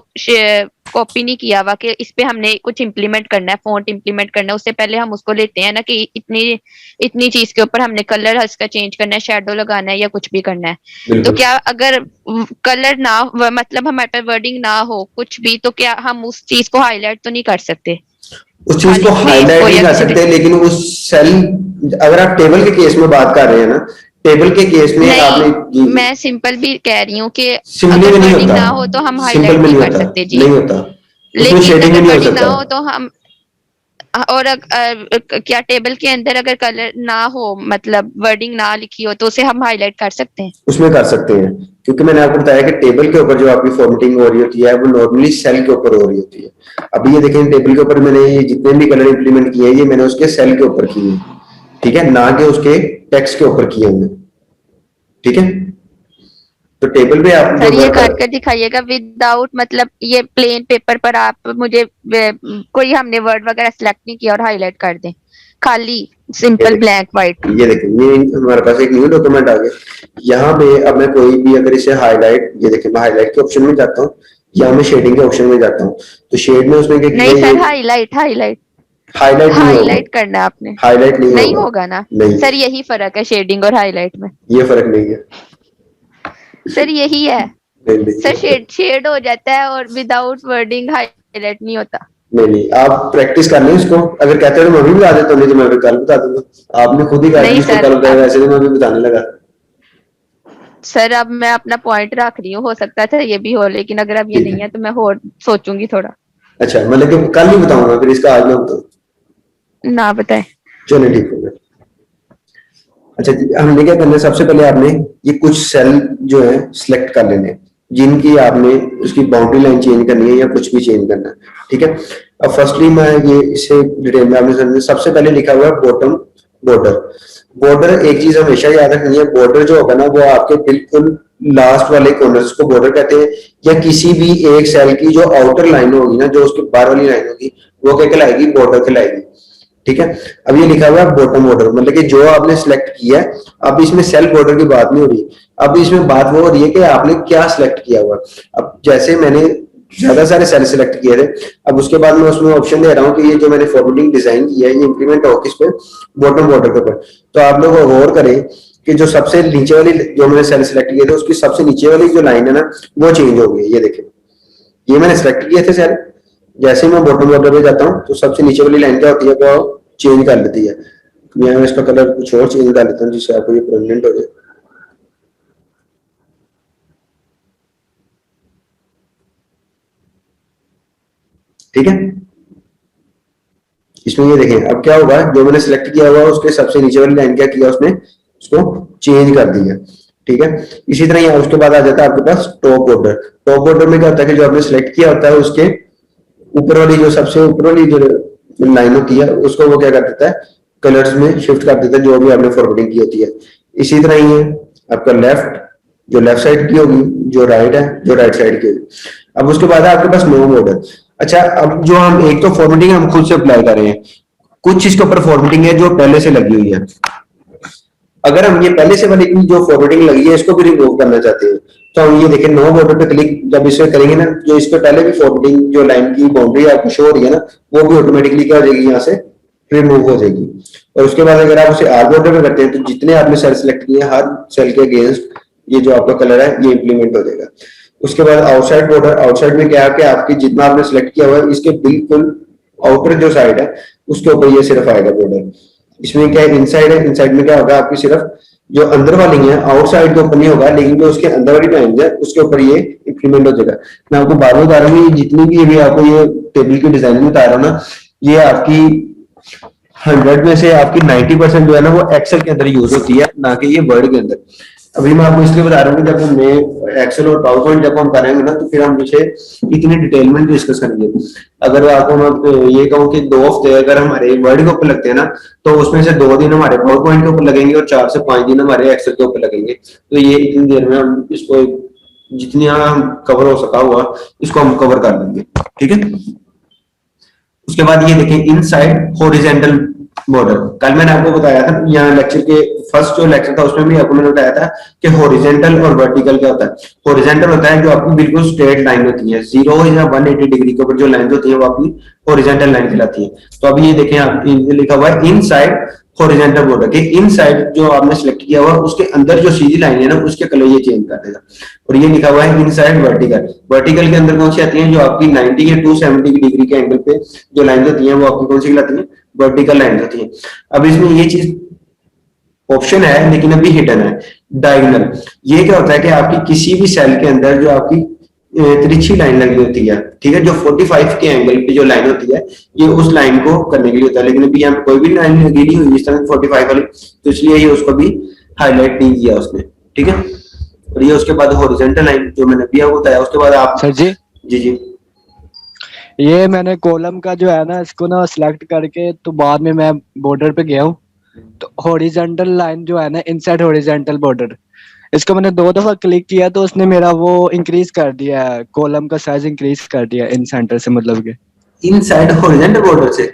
Speaker 3: कॉपी नहीं किया हुआ कि इस पे हमने कुछ इम्प्लीमेंट करना है, फॉन्ट इम्प्लीमेंट करना है, उससे पहले हम उसको लेते हैं ना कि इतनी चीज के ऊपर हमने कलर इसका चेंज करना है, शेडो लगाना है या कुछ भी करना है। तो क्या अगर कलर ना मतलब हमारे पास वर्डिंग ना हो कुछ भी, तो क्या हम उस चीज को हाईलाइट तो नहीं कर सकते?
Speaker 1: उस चीज को हाईलाइट नहीं कर सकते, लेकिन उस सेल, अगर आप टेबल के केस में बात कर रहे हैं ना, टेबल के केस में आपने,
Speaker 3: मैं सिंपल भी कह रही हूँ कि
Speaker 1: सिंपली
Speaker 3: अगर
Speaker 1: नहीं
Speaker 3: वर्डिंग
Speaker 1: होता,
Speaker 3: ना हो तो हम हाईलाइट नहीं कर सकते जी,
Speaker 1: नहीं होता,
Speaker 3: लेकिन
Speaker 1: शेडिंग
Speaker 3: अगर
Speaker 1: नहीं हो
Speaker 3: वर्डिंग ना
Speaker 1: सकता।
Speaker 3: हो तो हम, और क्या टेबल के अंदर अगर कलर ना हो, मतलब वर्डिंग ना लिखी हो, तो उसे हम हाईलाइट कर सकते हैं?
Speaker 1: उसमें कर सकते हैं, क्योंकि मैंने आपको बताया कि टेबल के ऊपर जो आपकी फॉर्मेटिंग हो रही होती है वो नॉर्मली सेल के ऊपर हो रही होती है। अभी ये देखें टेबल के ऊपर मैंने ये जितने भी कलर इंप्लीमेंट किए हैं, ये मैंने उसके सेल के ऊपर किए, ठीक है, ना कि उसके टेक्स्ट के ऊपर किए हुए, ठीक है। तो टेबल पे आप
Speaker 3: सर ये कर दिखाइएगा विदाउट, मतलब ये प्लेन पेपर पर आप मुझे कोई हमने वर्ड वगैरह सिलेक्ट नहीं किया और हाईलाइट कर दें, खाली सिंपल ब्लैक व्हाइट।
Speaker 1: ये देखें, ये हमारे पास एक न्यू डॉक्यूमेंट आ गया। यहाँ पे अब मैं कोई भी अगर इसे हाईलाइट, ये देखें मैं हाईलाइट के ऑप्शन में जाता हूँ या मैं शेडिंग के ऑप्शन में जाता हूँ, तो शेड में उसमें क्या
Speaker 3: नहीं सर, हाईलाइट करना है आपने,
Speaker 1: हाईलाइट
Speaker 3: नहीं होगा ना?
Speaker 1: नहीं
Speaker 3: सर यही फर्क है शेडिंग और हाईलाइट में,
Speaker 1: ये फर्क नहीं है
Speaker 3: सर यही है।
Speaker 1: नहीं,
Speaker 3: सर शेड हो जाता है और विदाउट वर्डिंग हाईलाइट नहीं होता।
Speaker 1: नहीं, आप प्रैक्टिस कर लें इसको। अगर कहते हो तो मैं भी बता देता हूँ, नहीं तो मैं भी कल बता दूंगा। आपने खुद ही कहा कि इसको कल बताया, वैसे तो मैं भी बताने लगा।
Speaker 3: सर अब मैं अपना पॉइंट रख रही हूँ, हो सकता था ये भी हो, लेकिन अगर अब ये नहीं है तो मैं और सोचूंगी थोड़ा।
Speaker 1: अच्छा, मतलब कि कल ही बताऊंगा, फिर इसका आज ना बताऊं,
Speaker 3: ना बताए।
Speaker 1: चलो ठीक है। अच्छा, हमने क्या करना है, सबसे पहले आपने ये कुछ सेल जो है सिलेक्ट कर लेने, जिनकी आपने उसकी बाउंड्री लाइन चेंज करनी है या कुछ भी चेंज करना है, ठीक है। अब फर्स्टली मैं ये इसे डिटेल में आपने समझे। सबसे पहले लिखा हुआ है बॉटम बॉर्डर। बॉर्डर एक चीज हमेशा याद रखनी है, बॉर्डर जो होगा ना वो आपके बिल्कुल लास्ट वाले कॉर्नर्स को बॉर्डर कहते हैं, या किसी भी एक सेल की जो आउटर लाइन होगी ना, जो उसके बाहर वाली लाइन होगी, वो क्या कहलाएगी? बॉर्डर कहलाएगी, ठीक है। अब ये लिखा हुआ है बॉटम बॉर्डर, मतलब कि जो आपने सिलेक्ट किया है। अब इसमें सेल बॉर्डर की बात नहीं हो रही, अब इसमें बात वो हो रही है कि आपने क्या सिलेक्ट किया हुआ। अब जैसे मैंने ज्यादा सारे सेल सिलेक्ट किए थे, अब उसके बाद मैं उसमें ऑप्शन दे रहा हूँ कि ये जो मैंने फॉर्मेटिंग डिजाइन किया है ये इंप्लीमेंट हो किस पे? बॉटम बॉर्डर के ऊपर। तो आप लोग गौर करें कि जो सबसे नीचे वाली जो मैंने सेल सिलेक्ट किए थे उसकी सबसे नीचे वाली जो लाइन है ना वो चेंज हो गई है। ये देखें, ये मैंने सिलेक्ट किए थे सेल, जैसे मैं बॉटम बॉर्डर पे जाता हूँ तो सबसे नीचे वाली लाइन क्या होती है वो चेंज कर लेती है। मैं इसका कलर कुछ और चेंज कर लेता हूँ जिससे आपको ये परमानेंट हो जाए। ठीक है, इसमें ये देखें अब क्या होगा, जो मैंने सिलेक्ट किया हुआ उसके सबसे नीचे वाली लाइन क्या किया उसने, उसको चेंज कर दिया, ठीक है। इसी तरह यहाँ उसके बाद आ जाता है आपके पास टॉप बॉर्डर। टॉप बॉर्डर में क्या होता है कि जो आपने सिलेक्ट किया होता है उसके ऊपर वाली जो सबसे ऊपर वाली जो लाइन होती है उसको वो क्या कर देता है, कलर्स में शिफ्ट कर देता है, जो भी आपने फॉरवर्डिंग की होती है। इसी तरह ही है आपका लेफ्ट, जो लेफ्ट साइड की होगी, जो राइट है जो राइट साइड की होगी। अब उसके बाद है आपके पास नो बॉर्डर। अच्छा, अब जो हम एक तो फॉर्मेटिंग हम खुद से अप्लाई कर रहे हैं, कुछ इसके ऊपर फॉर्मेटिंग है जो पहले से लगी हुई है। अगर हम ये पहले से वाली जो फॉर्मेटिंग लगी है इसको भी रिमूव करना चाहते हैं तो हम ये देखें नो बॉर्डर पे क्लिक जब इस पे करेंगे ना, जो इस पे पहले भी फॉर्मेटिंग जो लाइन की बाउंड्री आपको शो हो रही है ना, वो भी ऑटोमेटिकली क्या हो जाएगी, यहाँ से रिमूव हो जाएगी। और उसके बाद अगर आप उसे आर बॉर्डर पे करते हैं तो जितने आपने सेल सेलेक्ट किए हर सेल के अगेंस्ट ये जो आपका कलर है ये इंप्लीमेंट हो जाएगा। उसके बाद आउटसाइड बॉर्डर, आउटसाइड में क्या है कि आपकी जितना आपने सेलेक्ट किया हुआ है इसके बिल्कुल आउटर जो साइड है उसके ऊपर ये सिर्फ आएगा बॉर्डर। इसमें क्या है, इनसाइड है, इनसाइड में क्या होगा आपकी सिर्फ जो अंदर वाली है आउटसाइड के ऊपर नहीं होगा, लेकिन जो उसके अंदर वाली लाइन है उसके ऊपर ये इंप्लीमेंट हो जाएगा। मैं आपको बार बार बता रहा हूँ, जितनी भी अभी आपको ये टेबल की डिजाइनिंग बता रहा हूँ ना, ये आपकी 100 में से आपकी 90% जो है ना वो एक्सेल के अंदर यूज होती है, ना कि ये वर्ड के अंदर। अभी मैं आपको इसलिए बता रहा हूँ कि जब हमने एक्सेल और पावर पॉइंट जब हम करेंगे ना तो फिर हम इसे इतनी डिटेल में डिस्कस करेंगे। अगर आपको मैं ये कहूँ कि 2 हफ्ते अगर हमारे वर्ड के ऊपर लगते हैं ना तो उसमें से 2 दिन हमारे पावर पॉइंट के ऊपर लगेंगे और 4 से 5 दिन हमारे एक्सेल के ऊपर लगेंगे। तो ये इतनी देर में हम इसको जितनी हम कवर हो सका हुआ इसको हम कवर कर लेंगे, ठीक है। उसके बाद ये देखें इनसाइड हॉरिजॉन्टल बॉर्डर। कल मैंने आपको बताया था यहाँ लेक्चर के फर्स्ट जो लेक्चर था उसमें भी आपको मैंने बताया था कि हॉरिजॉन्टल और वर्टिकल क्या होता है। हॉरिजॉन्टल होता है जो आपकी बिल्कुल स्ट्रेट लाइन होती है, 0 या 180 डिग्री के ऊपर जो लाइन होती है वो आपकी हॉरिजॉन्टल लाइन कहलाती है। तो अभी ये देखें आप लिखा हुआ है इनसाइड हॉरिजॉन्टल बॉर्डर के इनसाइड जो आपने सिलेक्ट किया हुआ उसके अंदर जो सीधी लाइन है ना उसके कलर ये चेंज कर देगा। और ये लिखा हुआ है इनसाइड वर्टिकल। वर्टिकल के अंदर कौन सी आती है, जो आपकी 90 या 270 डिग्री के एंगल पे जो लाइन होती है वो आपकी कौन सी कहलाती है, वर्टिकल लाइन होती है। अब इसमें ये चीज ऑप्शन है लेकिन अभी हिडन है, डायगोनल। ये क्या होता है कि आपकी किसी भी सेल के अंदर जो आपकी तिरछी लाइन लगी होती है, ठीक है, जो 45 के एंगल पे जो लाइन होती है ये उस लाइन को करने के लिए होता है। लेकिन अभी यहाँ पे कोई भी लाइन लगी नहीं हुई इस तरह 45 वाली, तो इसलिए ये उसको भी हाईलाइट नहीं किया उसने, ठीक है। और ये उसके बाद हॉरिजॉन्टल लाइन जो मैंने अभी आपको बताया। उसके बाद आप
Speaker 4: सर जी
Speaker 1: जी
Speaker 4: ये मैंने कॉलम का जो है ना इसको ना सिलेक्ट करके तो बाद में मैं बॉर्डर पे गया हूँ तो हॉरिजॉन्टल लाइन जो है ना इनसाइड हॉरिजॉन्टल बॉर्डर, इसको मैंने 2 दफा क्लिक किया तो उसने मेरा वो इंक्रीज कर दिया, कॉलम का साइज इंक्रीज कर दिया इन सेंटर से, मतलब के
Speaker 1: इनसाइड हॉरिजॉन्टल बॉर्डर से।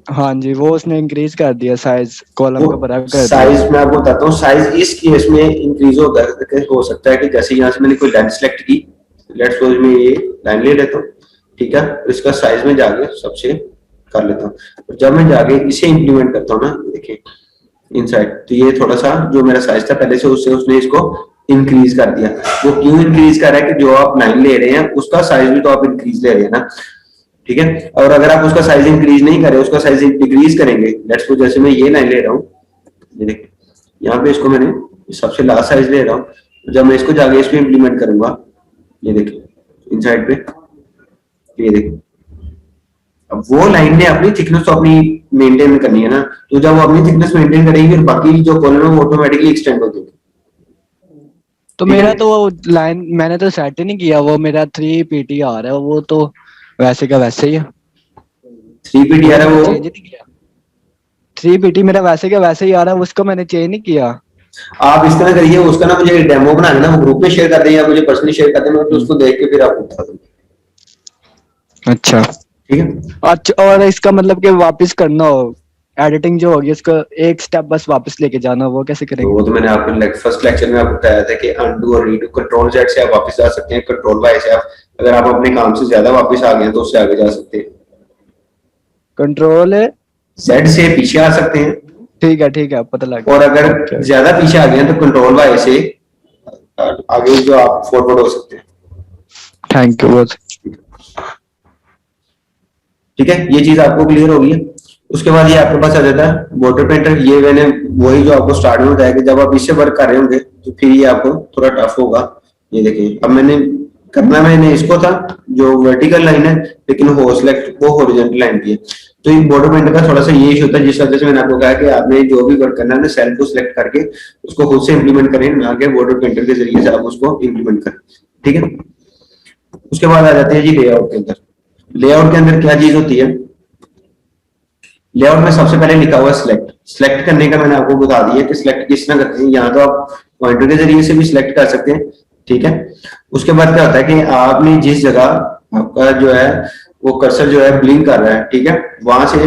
Speaker 4: हाँ जी वो उसने इंक्रीज कर दिया साइज, कॉलम का बराबर कर दिया।
Speaker 1: साइज मैं आपको बताता हूँ, साइज इस केस में इंक्रीज होता है, हो सकता है कि जैसे यहाँ से मैंने कोई लाइन सेलेक्ट की, लेट्स सपोज मैं ये लाइन ले लेता हूँ, ठीक है, तो इसका साइज में जाके सबसे कर लेता हूँ। जब मैं जाके इसे इंप्लीमेंट करता हूँ ना, देखिए इनसाइड, तो ये थोड़ा सा जो मेरा साइज था पहले से उससे उसने इसको इंक्रीज कर दिया। वो क्यों इंक्रीज कर रहा है कि जो आप लाइन ले रहे हैं उसका साइज भी तो आप इंक्रीज ले रहे हैं ना, ठीक है। और अगर आप उसका साइज इंक्रीज नहीं करें, उसका साइज डिक्रीज करेंगे, लेट्स सपोज जैसे मैं ये लाइन ले रहा हूँ, ये देखिए यहाँ पे इसको मैंने सबसे लास्ट साइज ले रहा हूँ। जब मैं इसको जाके इस पे इंप्लीमेंट करूंगा, ये देखिए इनसाइड पे, ये देखिए अब वो लाइन ने अपनी थिकनेस तो अपनी मेंटेन करनी है ना, तो जब वो अपनी थिकनेस मेंटेन करेगी फिर बाकी जो कॉलम है वो ऑटोमेटिकली एक्सटेंड हो जाएगी।
Speaker 4: तो मेरा तो वो लाइन मैंने तो सेट ही नहीं किया, वो मेरा 3 पीटी आ रहा है, वो तो वैसे का वैसे ही है।
Speaker 1: 3 पीटीआर है वो
Speaker 4: चेंज नहीं किया, 3 पीटी मेरा वैसे का वैसे ही आ रहा है, उसको मैंने चेंज नहीं किया।
Speaker 1: आप इस तरह करिए, उसका ना मुझे डेमो बना देना, वो ग्रुप में शेयर कर दें या मुझे पर्सनली शेयर कर दें, मैं उसको देख के फिर आपको बता दूंगा।
Speaker 4: अच्छा
Speaker 1: ठीक है।
Speaker 4: अच्छा, और इसका मतलब कि वापस करना हो एडिटिंग जो होगी उसको एक स्टेप बस वापस लेके जाना, वो कैसे
Speaker 1: तो
Speaker 4: करेंगे?
Speaker 1: वो तो मैंने आपको फर्स्ट लेक्चर में आपको बताया था कि अनडू और रीडू, कंट्रोल जेड से आप वापस जा सकते हैं, कंट्रोल वाई से आप अगर आप अपने काम से ज्यादा वापस आ गए तो उससे आगे जा सकते हैं,
Speaker 4: कंट्रोल
Speaker 1: जेड से पीछे आ सकते हैं,
Speaker 4: ठीक है पता लग गया।
Speaker 1: और अगर ज्यादा पीछे आ गए तो कंट्रोल वाई से आगे जो आप फॉरवर्ड हो सकते हैं।
Speaker 4: थैंक यू बहुत।
Speaker 1: ठीक है, ये चीज आपको क्लियर होगी। उसके बाद ये आपके पास आ जाता है बॉर्डर पेंटर। ये मैंने वही जो आपको स्टार्ट में बताया कि जब आप इससे वर्क कर रहे होंगे तो फिर ये आपको थोड़ा टफ होगा। ये देखिए अब मैंने इसको था जो वर्टिकल लाइन है, लेकिन वो सिलेक्ट वो हॉरिजॉन्टल लाइन की है। तो ये बॉर्डर पेंटर का थोड़ा सा ये इशू होता है, जिस वजह से मैंने आपको कहा कि आपने जो भी वर्क करना है सेल को सिलेक्ट करके उसको खुद से इंप्लीमेंट करें, ना कि बॉर्डर पेंटर के जरिए से आप उसको इंप्लीमेंट करें। ठीक है, उसके बाद आ जाते हैं जी लेआउट के अंदर। लेआउट के अंदर क्या चीज होती है, लेआउट में सबसे पहले लिखा हुआ है सिलेक्ट करने का मैंने आपको बता दिया कि सिलेक्ट किस तरह करते हैं। यहाँ तो आप पॉइंटर के जरिए से भी सिलेक्ट कर सकते हैं, ठीक है। उसके बाद क्या होता है कि आपने जिस जगह आपका जो है वो कर्सर जो है ब्लिंक कर रहा है, ठीक है, वहां से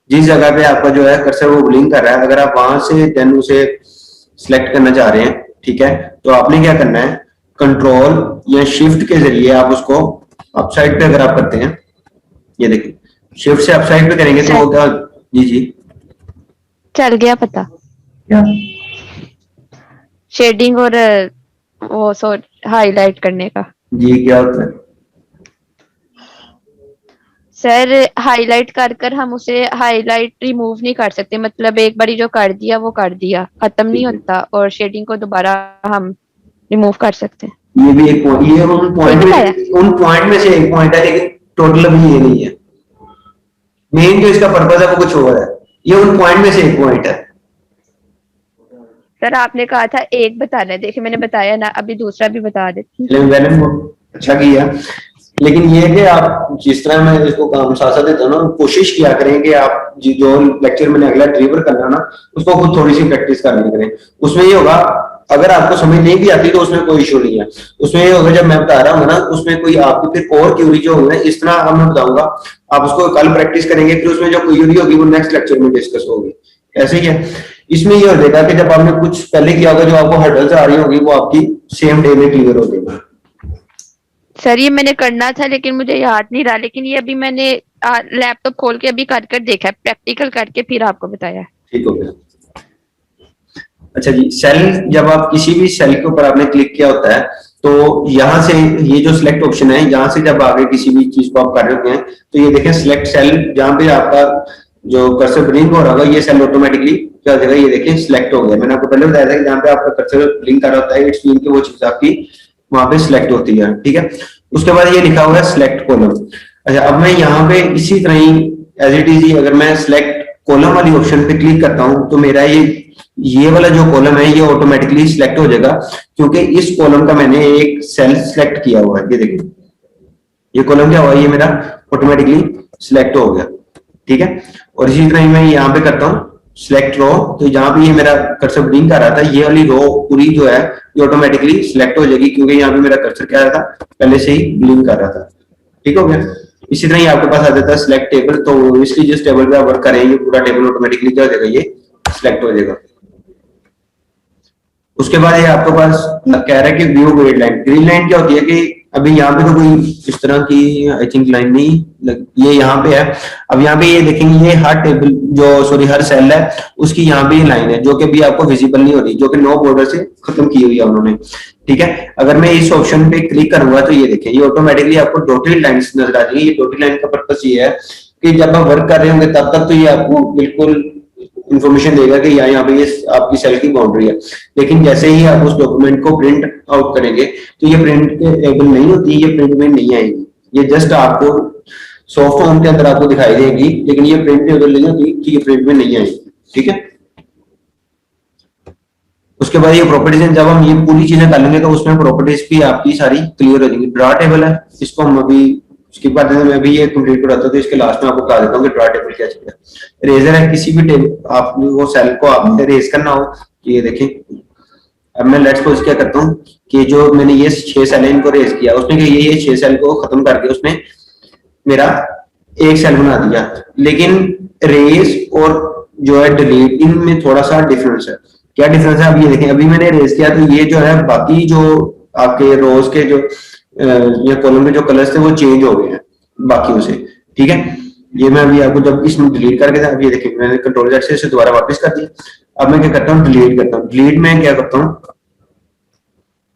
Speaker 1: जिस जगह पे आपका जो है कर्सर वो ब्लिंक कर रहा है, अगर आप वहां से देन उसे सिलेक्ट करना चाह रहे हैं, ठीक है, तो आपने क्या करना है, कंट्रोल या शिफ्ट के जरिए आप उसको अप साइड पे अगर आप करते हैं, ये देखिए शिफ्ट से अप साइड पे करेंगे तो वो क्या, जी जी
Speaker 3: चल गया पता।
Speaker 1: क्या
Speaker 3: शेडिंग और वो हाईलाइट करने का।
Speaker 1: जी क्या होता है?
Speaker 3: सर हाईलाइट कर कर हम उसे हाईलाइट रिमूव नहीं कर सकते, मतलब एक बारी जो कर दिया वो कर दिया, खत्म नहीं
Speaker 1: ठीक है,
Speaker 3: होता, और शेडिंग को दोबारा हम रिमूव कर सकते हैं।
Speaker 1: ये भी एक पॉइंट, ये
Speaker 3: सही बताया?
Speaker 1: उन पॉइंट में से एक पॉइंट है, लेकिन टोटल अभी ये नहीं है, मेन जो इसका पर्पज है वो कुछ और है, ये उन पॉइंट में से एक पॉइंट है।
Speaker 3: सर आपने कहा था एक बताना है, देखिए मैंने बताया ना, अभी दूसरा भी बता देती हूँ।
Speaker 1: लेकिन मैंने वो अच्छा किया, लेकिन ये है कि आप जिस तरह मैं इसको काम साथ साथ देता हूँ ना, कोशिश किया करें कि आप जो लेक्चर मैंने अगला डिलीवर करना ना, उसको खुद थोड़ी सी प्रैक्टिस करनी करें। उसमें ये होगा, अगर आपको समझ नहीं भी आती तो उसमें कोई इशू नहीं है, उसमें ये होगा जब मैं बता रहा हूँ ना, उसमें कोई आपकी फिर और क्यूरी जो होगी इस तरह अब मैं बताऊंगा, आप उसको कल प्रैक्टिस करेंगे, फिर उसमें जो क्यूरी होगी वो नेक्स्ट लेक्चर में डिस्कस होगी। ऐसे ही है, इसमें ये हो जाएगा कि जब आपने कुछ पहले किया होगा, जो आपको हर्डल्स आ रही होगी वो आपकी सेम डे में क्लियर हो जाएगी।
Speaker 3: सर ये मैंने करना था लेकिन मुझे याद नहीं रहा, लेकिन ये अभी मैंने लैपटॉप खोल के अभी कर कर देखा है, प्रैक्टिकल करके फिर आपको बताया है।
Speaker 1: ठीक हो गया। अच्छा जी, सेल, जब आप किसी भी सेल के ऊपर आपने क्लिक किया होता है, तो यहाँ से ये जो सिलेक्ट ऑप्शन है, यहाँ से जब आगे किसी भी चीज को आप कर रहे होते हैं, तो ये देखें सिलेक्ट सेल, जहाँ पे आपका जो कर्सर ब्लिंक हो रहा होगा, ये सेल ऑटोमेटिकली क्या हो जाएगा, ये देखिए सिलेक्ट हो गया। मैंने आपको पहले बताया था कि जहाँ पे आपका कर्सर ब्लिंक कर रहा होता है, इट्स मीन कि वो चीज आपकी वहां पे सिलेक्ट होती है, ठीक है। उसके बाद ये लिखा हुआ है सिलेक्ट कॉलम। अच्छा, अब मैं यहाँ पे इसी तरह ही एज इट इज ही अगर मैं सिलेक्ट कॉलम वाली ऑप्शन पे क्लिक करता हूं, तो मेरा ये वाला जो कॉलम है ये ऑटोमेटिकली सिलेक्ट हो जाएगा, क्योंकि इस कॉलम का मैंने एक सेल सिलेक्ट किया हुआ है। ये देखिए, ये कॉलम क्या हुआ, ये मेरा ऑटोमेटिकली सिलेक्ट हो गया, ठीक है। और इसी तरह मैं यहाँ पे करता हूँ सिलेक्ट रो, तो जहां पे ये मेरा कर्सर ब्लिंक कर रहा था, ये वाली रो पूरी जो है ये ऑटोमेटिकली सिलेक्ट हो जाएगी, क्योंकि यहाँ पे मेरा कर्सर क्या था, पहले से ही ब्लिंक कर रहा था, ठीक हो गया। इसी तरह ही आपके पास आ जाता है सिलेक्ट टेबल, तो इसलिए जिस टेबल पे आप वर्क करें, ये पूरा टेबल ऑटोमेटिकली क्या हो जाएगा, ये सिलेक्ट हो जाएगा। उसके बाद ये आपके पास कह रहा है कि view grid line. Grid line क्या होती है कि अभी यहाँ पे तो कोई इस तरह की आई थिंक लाइन नहीं, ये यहाँ पे है। अब यहाँ पे ये देखेंगे, ये हर टेबल जो सॉरी हर सेल है उसकी यहाँ पे लाइन है, जो कि अभी आपको विजिबल नहीं हो रही, जो कि नो बॉर्डर से खत्म की हुई है उन्होंने, ठीक है। अगर मैं इस ऑप्शन पे क्लिक करूंगा तो ये देखें, ये ऑटोमेटिकली आपको डॉटेड लाइंस नजर आ जाएगी। ये डॉटेड लाइन का पर्पस ये है कि जब आप वर्क कर रहे होंगे तब तक तो ये आपको बिल्कुल इंफॉर्मेशन देगा कि यहाँ पे ये आपकी सेल की बाउंड्री है, लेकिन जैसे ही आप उस डॉक्यूमेंट को प्रिंट आउट करेंगे तो ये प्रिंट एबल नहीं होती, ये प्रिंट में नहीं आएगी, ये जस्ट आपको सॉफ्ट फॉर्म के अंदर आपको दिखाई देगी, लेकिन ये प्रिंट एबल नहीं होती कि ये प्रिंट में नहीं आएगी, ठीक है। उसके बाद ये प्रॉपर्टीज, जब हम ये पूरी चीजें कर लेंगे तो उसमें प्रॉपर्टीज भी आपकी सारी क्लियर हो जाएंगी। ड्रा टेबल है, इसको हम अभी उसके बाद मैं भी ये कंप्लीट कराता हूँ, तो इसके लास्ट में आपको बता देता हूँ कि ड्रा टेबल क्या चीज है। रेजर है, किसी भी टेबल आपने वो सेल को आपने रेज करना हो, तो ये देखें। अब मैं लेट्स सपोज क्या करता हूँ कि जो मैंने ये 6 सेल इनको रेज किया, उसने क्या ये 6 सेल को खत्म करके उसने मेरा एक सेल बना दिया, लेकिन रेज और जो है डिलीट, इनमें थोड़ा सा डिफरेंस है। क्या डिफरेंस है, अब ये देखें, अभी मैंने रेज किया तो ये जो है बाकी जो आपके रोज के जो या कॉलम के जो कलर्स थे वो चेंज हो गए हैं बाकियों से, ठीक है। ये मैं अभी आपको जब इसमें डिलीट करके था, अब ये देखिए मैंने कंट्रोल जेड से इसे दोबारा वापस कर दिया। अब मैं क्या करता हूँ, डिलीट करता हूँ। डिलीट में क्या करता हूँ,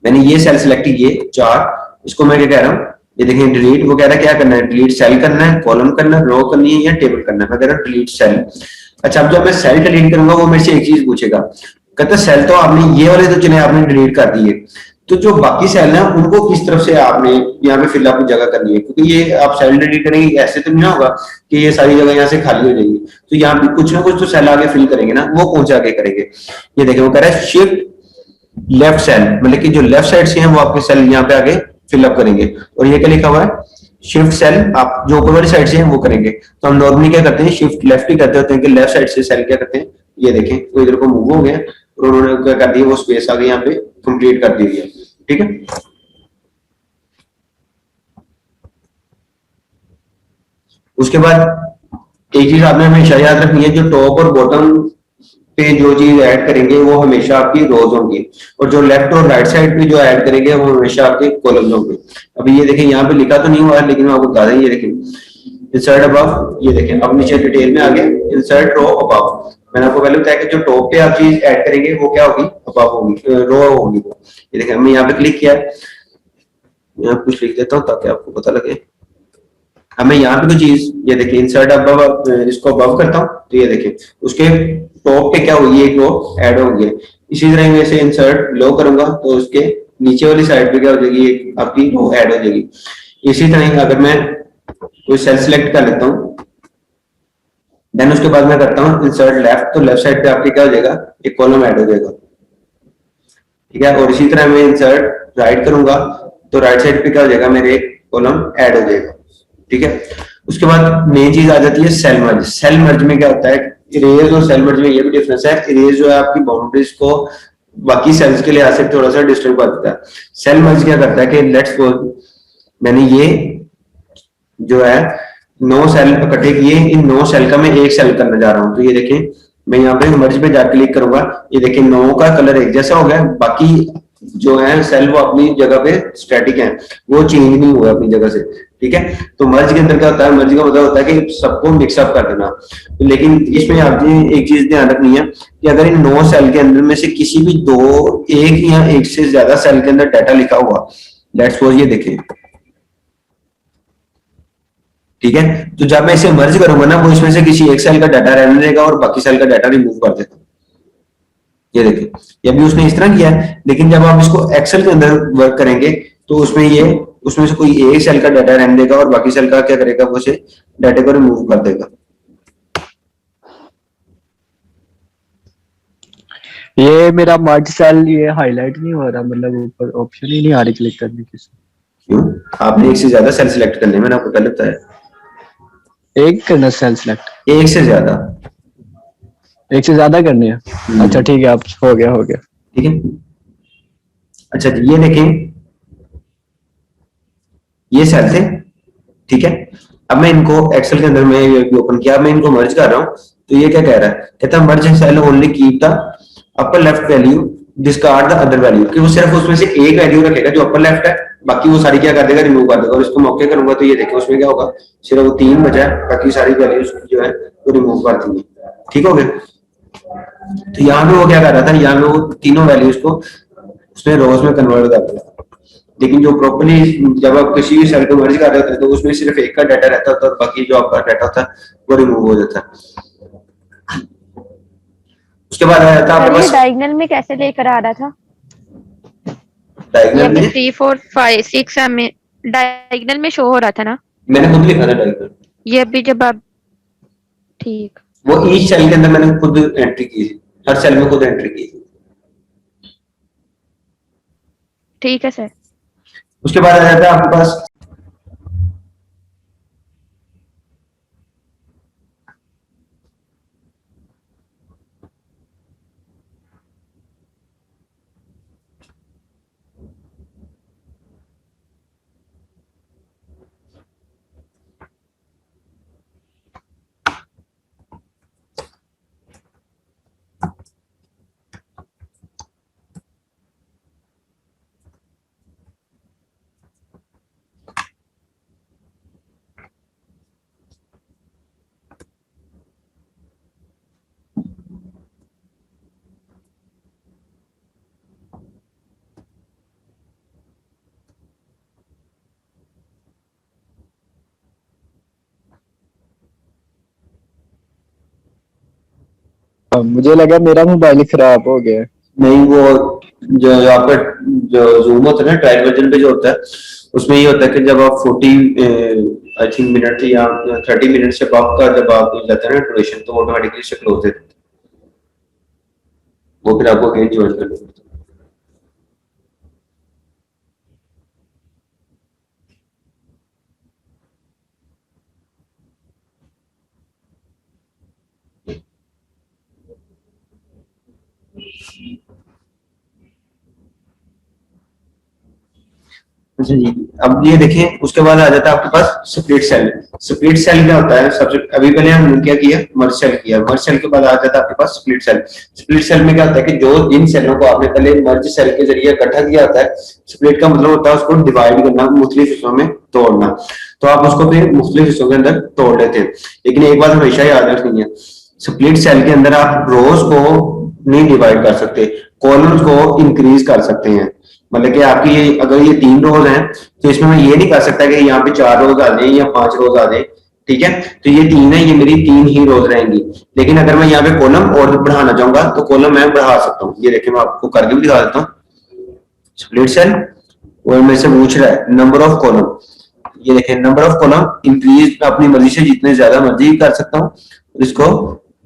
Speaker 1: मैंने ये सेल सिलेक्ट किए 4, इसको मैं क्या कह रहा हूँ, ये देखिए डिलीट, वो कह रहा है क्या करना है, डिलीट सेल करना है, कॉलम करना है, रो करनी है या टेबल करना है। मैं कह रहा हूँ डिलीट सेल। अच्छा, अब जब मैं सेल डिलीट करूंगा वो मेरे से एक चीज पूछेगा, कहता है सेल तो आपने ये वाले तो चले आपने डिलीट कर दिए, तो जो बाकी सेल है उनको किस तरफ से आपने यहाँ पे फिलअप जगह करनी है, क्योंकि ये आप सेल डिलीट करेंगे ऐसे तो नहीं होगा कि ये सारी जगह यहाँ से खाली हो जाएगी, तो यहाँ पे कुछ ना कुछ तो सेल आगे फिल करेंगे ना, वो कौन से आगे करेंगे। ये देखिए वो कह रहा है शिफ्ट लेफ्ट सेल, मतलब कि जो लेफ्ट साइड से है वो आपके सेल यहाँ पे आगे फिलअप करेंगे। और ये क्या लिखा हुआ है, शिफ्ट सेल आप जो ऊपर वाली साइड से है वो करेंगे। तो हम नॉर्मली क्या करते हैं, शिफ्ट लेफ्ट ही करते होते हैं कि लेफ्ट साइड से सेल क्या करते हैं, ये देखें तो इधर को मूव हो गया और उन्होंने क्या कर दिया, वो स्पेस आगे यहाँ पे कंप्लीट कर दी है, ठीक है। उसके बाद एक चीज आपने हमेशा याद रखनी है, जो टॉप और बॉटम पे जो चीज ऐड करेंगे वो हमेशा आपकी रोज होंगी, और जो लेफ्ट और राइट साइड पे जो ऐड करेंगे वो हमेशा आपके कॉलम्स होंगे। अभी ये देखें, यहाँ पे लिखा तो नहीं हुआ है लेकिन मैं आपको बता दें, ये देखें इंसर्ट अबव, ये देखें अब नीचे डिटेल में आ गया इंसर्ट रो अबव। मैंने आपको पहले बताया कि जो टॉप पे आप चीज ऐड करेंगे वो क्या होगी, अबव होगी, रो होगी वो। ये देखें हमने यहाँ पे क्लिक किया है, यहाँ कुछ लिख देता हूँ ताकि आपको पता लगे। हमें यहाँ पे कोई चीज, ये देखिए इंसर्ट अबव, इसको अबव करता हूँ तो ये देखिए उसके टॉप पे क्या होगी, एक रो ऐड होगी। इसी तरह मैं इसे इंसर्ट लो करूंगा तो उसके नीचे वाली साइड पे क्या हो जाएगी, एक आपकी रो ऐड हो जाएगी। इसी तरह अगर मैं कोई सेल सिलेक्ट कर लेता हूँ, देन उसके बाद मैं करता हूँ इंसर्ट लेफ्ट, तो लेफ्ट साइड पे आपके क्या हो जाएगा, एक कॉलम ऐड हो जाएगा। ठीक है, और इसी तरह मैं इंसर्ट राइट करूंगा तो राइट साइड पे क्या हो जाएगा, मेरे एक कॉलम ऐड हो जाएगा। ठीक है, उसके बाद मेन चीज आ जाती है सेल मर्ज। सेल मर्ज में क्या होता है, इरेज और सेल मर्ज में ये भी डिफरेंस है। इरेज जो है आपकी बाउंड्रीज को बाकी सेल्स के लिहाज से थोड़ा सा डिस्टर्ब कर देता है। सेल मर्ज क्या करता है कि लेट्स सपोज मैंने ये जो है 9 सेल इकट्ठे किए, इन 9 सेल का मैं एक सेल करने जा रहा हूँ, तो ये देखें मैं यहाँ पे मर्ज पे जा क्लिक करूंगा, ये देखिए 9 का कलर एक जैसा हो गया, बाकी जो है सेल वो अपनी जगह पे स्टैटिक है, वो चेंज नहीं हुआ अपनी जगह से। ठीक है, तो मर्ज के अंदर क्या होता है, मर्ज का मतलब होता है कि सबको मिक्सअप कर देना। लेकिन इसमें आपने एक चीज ध्यान रखनी है कि अगर इन 9 सेल के अंदर में से किसी भी दो, एक या एक से ज्यादा सेल के अंदर डाटा लिखा हुआ, लेट्स सपोज ये देखें, ठीक है, तो जब मैं इसे मर्ज करूंगा ना, वो इसमें से किसी एक सेल का डाटा रहने देगा और बाकी सेल का डाटा रिमूव कर देगा। ये देखिए, ये भी उसने इस तरह किया है, लेकिन जब आप इसको एक्सेल के अंदर वर्क करेंगे तो उसमें ये, उसमें से कोई एक सेल का डाटा रहने देगा और बाकी सेल का क्या करेगा, वो से डाटा को रिमूव कर देगा।
Speaker 4: ये मेरा मर्ज सेल ये हाईलाइट नहीं हो रहा, मतलब ऊपर ऑप्शन ही नहीं आ रही क्लिक करने की।
Speaker 1: क्यों, आपने एक से ज्यादा सेल सिलेक्ट करने, मैंने आपको पहले बताया,
Speaker 4: एक करना सेल सिलेक्ट,
Speaker 1: एक से ज्यादा,
Speaker 4: एक से ज्यादा करनी है। अच्छा ठीक है, अब हो गया हो गया।
Speaker 1: ठीक है। अच्छा जी, ये देखें ये सेल थे, ठीक है, अब मैं इनको एक्सेल के अंदर में ये ओपन किया, मैं इनको मर्ज कर रहा हूं, तो ये क्या कह रहा है, कहता है merge cell only keep the upper left value, discard the other value, कि वो सिर्फ उसमें से एक वैल्यू रखेगा जो अपर लेफ्ट है, बाकी वो सारी क्या कर देगा, रिमूव कर देगा। और इसको मौके करूंगा तो ये देखिए उसमें क्या होगा, सिर्फ वो 3 बचा है, बाकी सारी वैल्यूज जो है वो रिमूव कर देंगे। ठीक हो गया, तो यहाँ पे वो क्या कर रहा था, यहाँ पे वो तीनों वैल्यूज को उसने रोज में कन्वर्ट कर दिया। लेकिन जो प्रॉपर्ली जब आप किसी भी सेल को मर्ज कर रहे होते हैं तो उसमें सिर्फ एक का डाटा रहता था और बाकी जो आपका डाटा था वो रिमूव हो जाता है। उसके बाद आ जाता है आपके पास
Speaker 3: डायगोनल में कैसे लेकर आ रहा था,
Speaker 1: डायगोनल में,
Speaker 3: 3 4 5 6 में डायगोनल में शो हो रहा था ना,
Speaker 1: मैंने खुद लिखा था डायगोनल,
Speaker 3: ये अभी जब आप, ठीक,
Speaker 1: वो ईच सेल के अंदर मैंने खुद एंट्री की थी, हर सेल में खुद एंट्री की थी।
Speaker 3: ठीक है सर।
Speaker 1: उसके बाद आ जाता है आपके पास
Speaker 4: मुझे लगा मेरा मोबाइल खराब हो गया।
Speaker 1: नहीं, वो जो आपका जो जूम होता है ना, ट्रायल वर्जन पे जो होता है उसमें ये होता है कि जब आप 40 आई थिंक मिनट या 30 मिनट से आपका जब आप जाते हैं ना ड्यूरेशन, तो ऑटोमेटिकली से क्लोज देते हैं, वो फिर आपको अगेन ज्वाइन करना पड़ता है। अच्छा जी, अब ये देखें, उसके बाद आ जाता है आपके पास स्प्लिट सेल। स्प्लिट सेल क्या होता है? सबसे अभी पहले हमने क्या किया, मर्ज सेल किया, मर्ज सेल के बाद आ जाता है आपके पास स्प्लिट सेल। स्प्लिट सेल में क्या होता है कि जो जिन सेलों को आपने पहले मर्ज सेल के जरिए इकट्ठा किया होता है, स्प्लिट का मतलब होता है उसको डिवाइड करना, मुख्तलिफ हिस्सों में तोड़ना, तो आप उसको फिर मुख्तलिफ हिस्सों के अंदर तोड़ लेते हैं। लेकिन एक बात हमेशा याद रखनी है, स्प्लिट सेल के अंदर आप रोज को नहीं डिवाइड कर सकते, कॉलम्स को इंक्रीज कर सकते हैं। मतलब कि आपकी ये अगर ये 3 रोज हैं तो इसमें मैं ये नहीं कर सकता कि यहाँ पे 4 रोज आ जाए या 5 रोज आ जाए, ठीक है? तो ये 3 है, ये मेरी 3 ही रोज रहेंगी। लेकिन अगर मैं यहाँ पे कॉलम और बढ़ाना चाहूंगा तो कॉलम मैं बढ़ा सकता हूँ। ये देखिए मैं आपको करके भी दिखा देता हूँ। स्प्लिट सेल और मेरे से पूछ रहा है नंबर ऑफ कॉलम, ये देखिए नंबर ऑफ कॉलम इंक्रीज अपनी मर्जी से जितने ज्यादा मर्जी कर सकता हूँ, इसको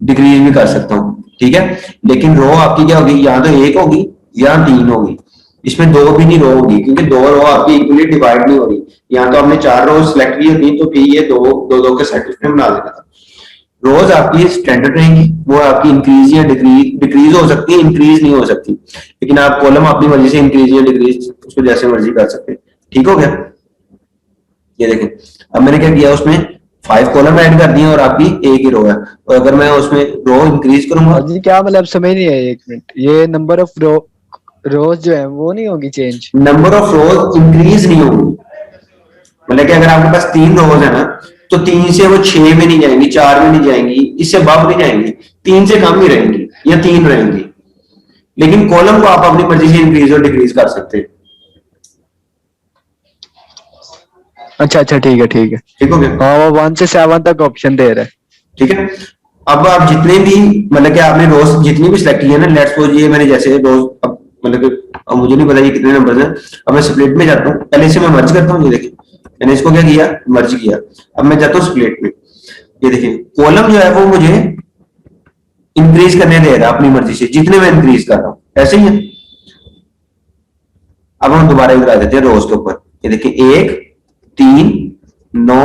Speaker 1: डिक्रीज भी कर सकता हूँ, ठीक है? लेकिन रो आपकी क्या होगी, या तो 1 होगी या 3 होगी, इसमें 2 भी नहीं रो होगी, क्योंकि 2 रो आपकी इक्वली डिवाइड नहीं हो रही। या तो आपने 4 रो सिलेक्ट की होती तो फिर ये 2 के सेट उसमें बना देना था। रोज आपकी स्टैंडर्ड रहेंगी, वो आपकी इंक्रीज या डिक्रीज हो सकती है, इंक्रीज नहीं हो सकती। लेकिन आप कॉलम अपनी मर्जी से इंक्रीज या डिक्रीज उसको जैसे मर्जी कर सकते हैं। ठीक हो गया? ये देखें, अब मैंने क्या किया, उसमें 5 कॉलम ऐड कर दिए और आपकी एक ही रो है। और अगर मैं उसमें रो इंक्रीज करूंगा,
Speaker 4: जी क्या मतलब समझ नहीं है, 1 मिनट, ये नंबर ऑफ रोज जो है वो नहीं होगी change?
Speaker 1: Number of rose increase नहीं होगी। मतलब कि अगर आपके पास 3 रोज है ना, तो 3 से वो 6 में नहीं जाएंगी, 4 में नहीं जाएंगी, इससे बाहर नहीं जाएंगी, 3 से कम ही रहेंगी या 3 रहेंगी। लेकिन कॉलम को आप अपनी मर्जी से इंक्रीज और डिक्रीज कर सकते हैं।
Speaker 4: अच्छा अच्छा, ठीक है ठीक है।
Speaker 1: ठीक हो गया?
Speaker 4: हाँ, वो 1 से 7 तक ऑप्शन दे रहा है।
Speaker 1: ठीक है। अब आप जितने भी मतलब कि आपने रोज जितनी भी सिलेक्ट की है ना, लेट्स सपोज ये मैंने जैसे रोज अब मतलब कि अब मुझे नहीं पता ये कितने नंबर हैं। अब मैं स्प्लिट में जाता हूँ, पहले इसे मैं मर्ज करता हूँ। ये देखिए मैंने इसको क्या किया, मर्ज किया। अब मैं जाता हूँ स्प्लिट में। ये देखिए कॉलम जो है वो मुझे इंक्रीज करने दे रहा है अपनी मर्जी से, जितने मैं इंक्रीज कर रहा हूँ ऐसे ही है। अब हम दोबारा इधर आ जाते हैं रोज के ऊपर। ये देखिए 1 3 9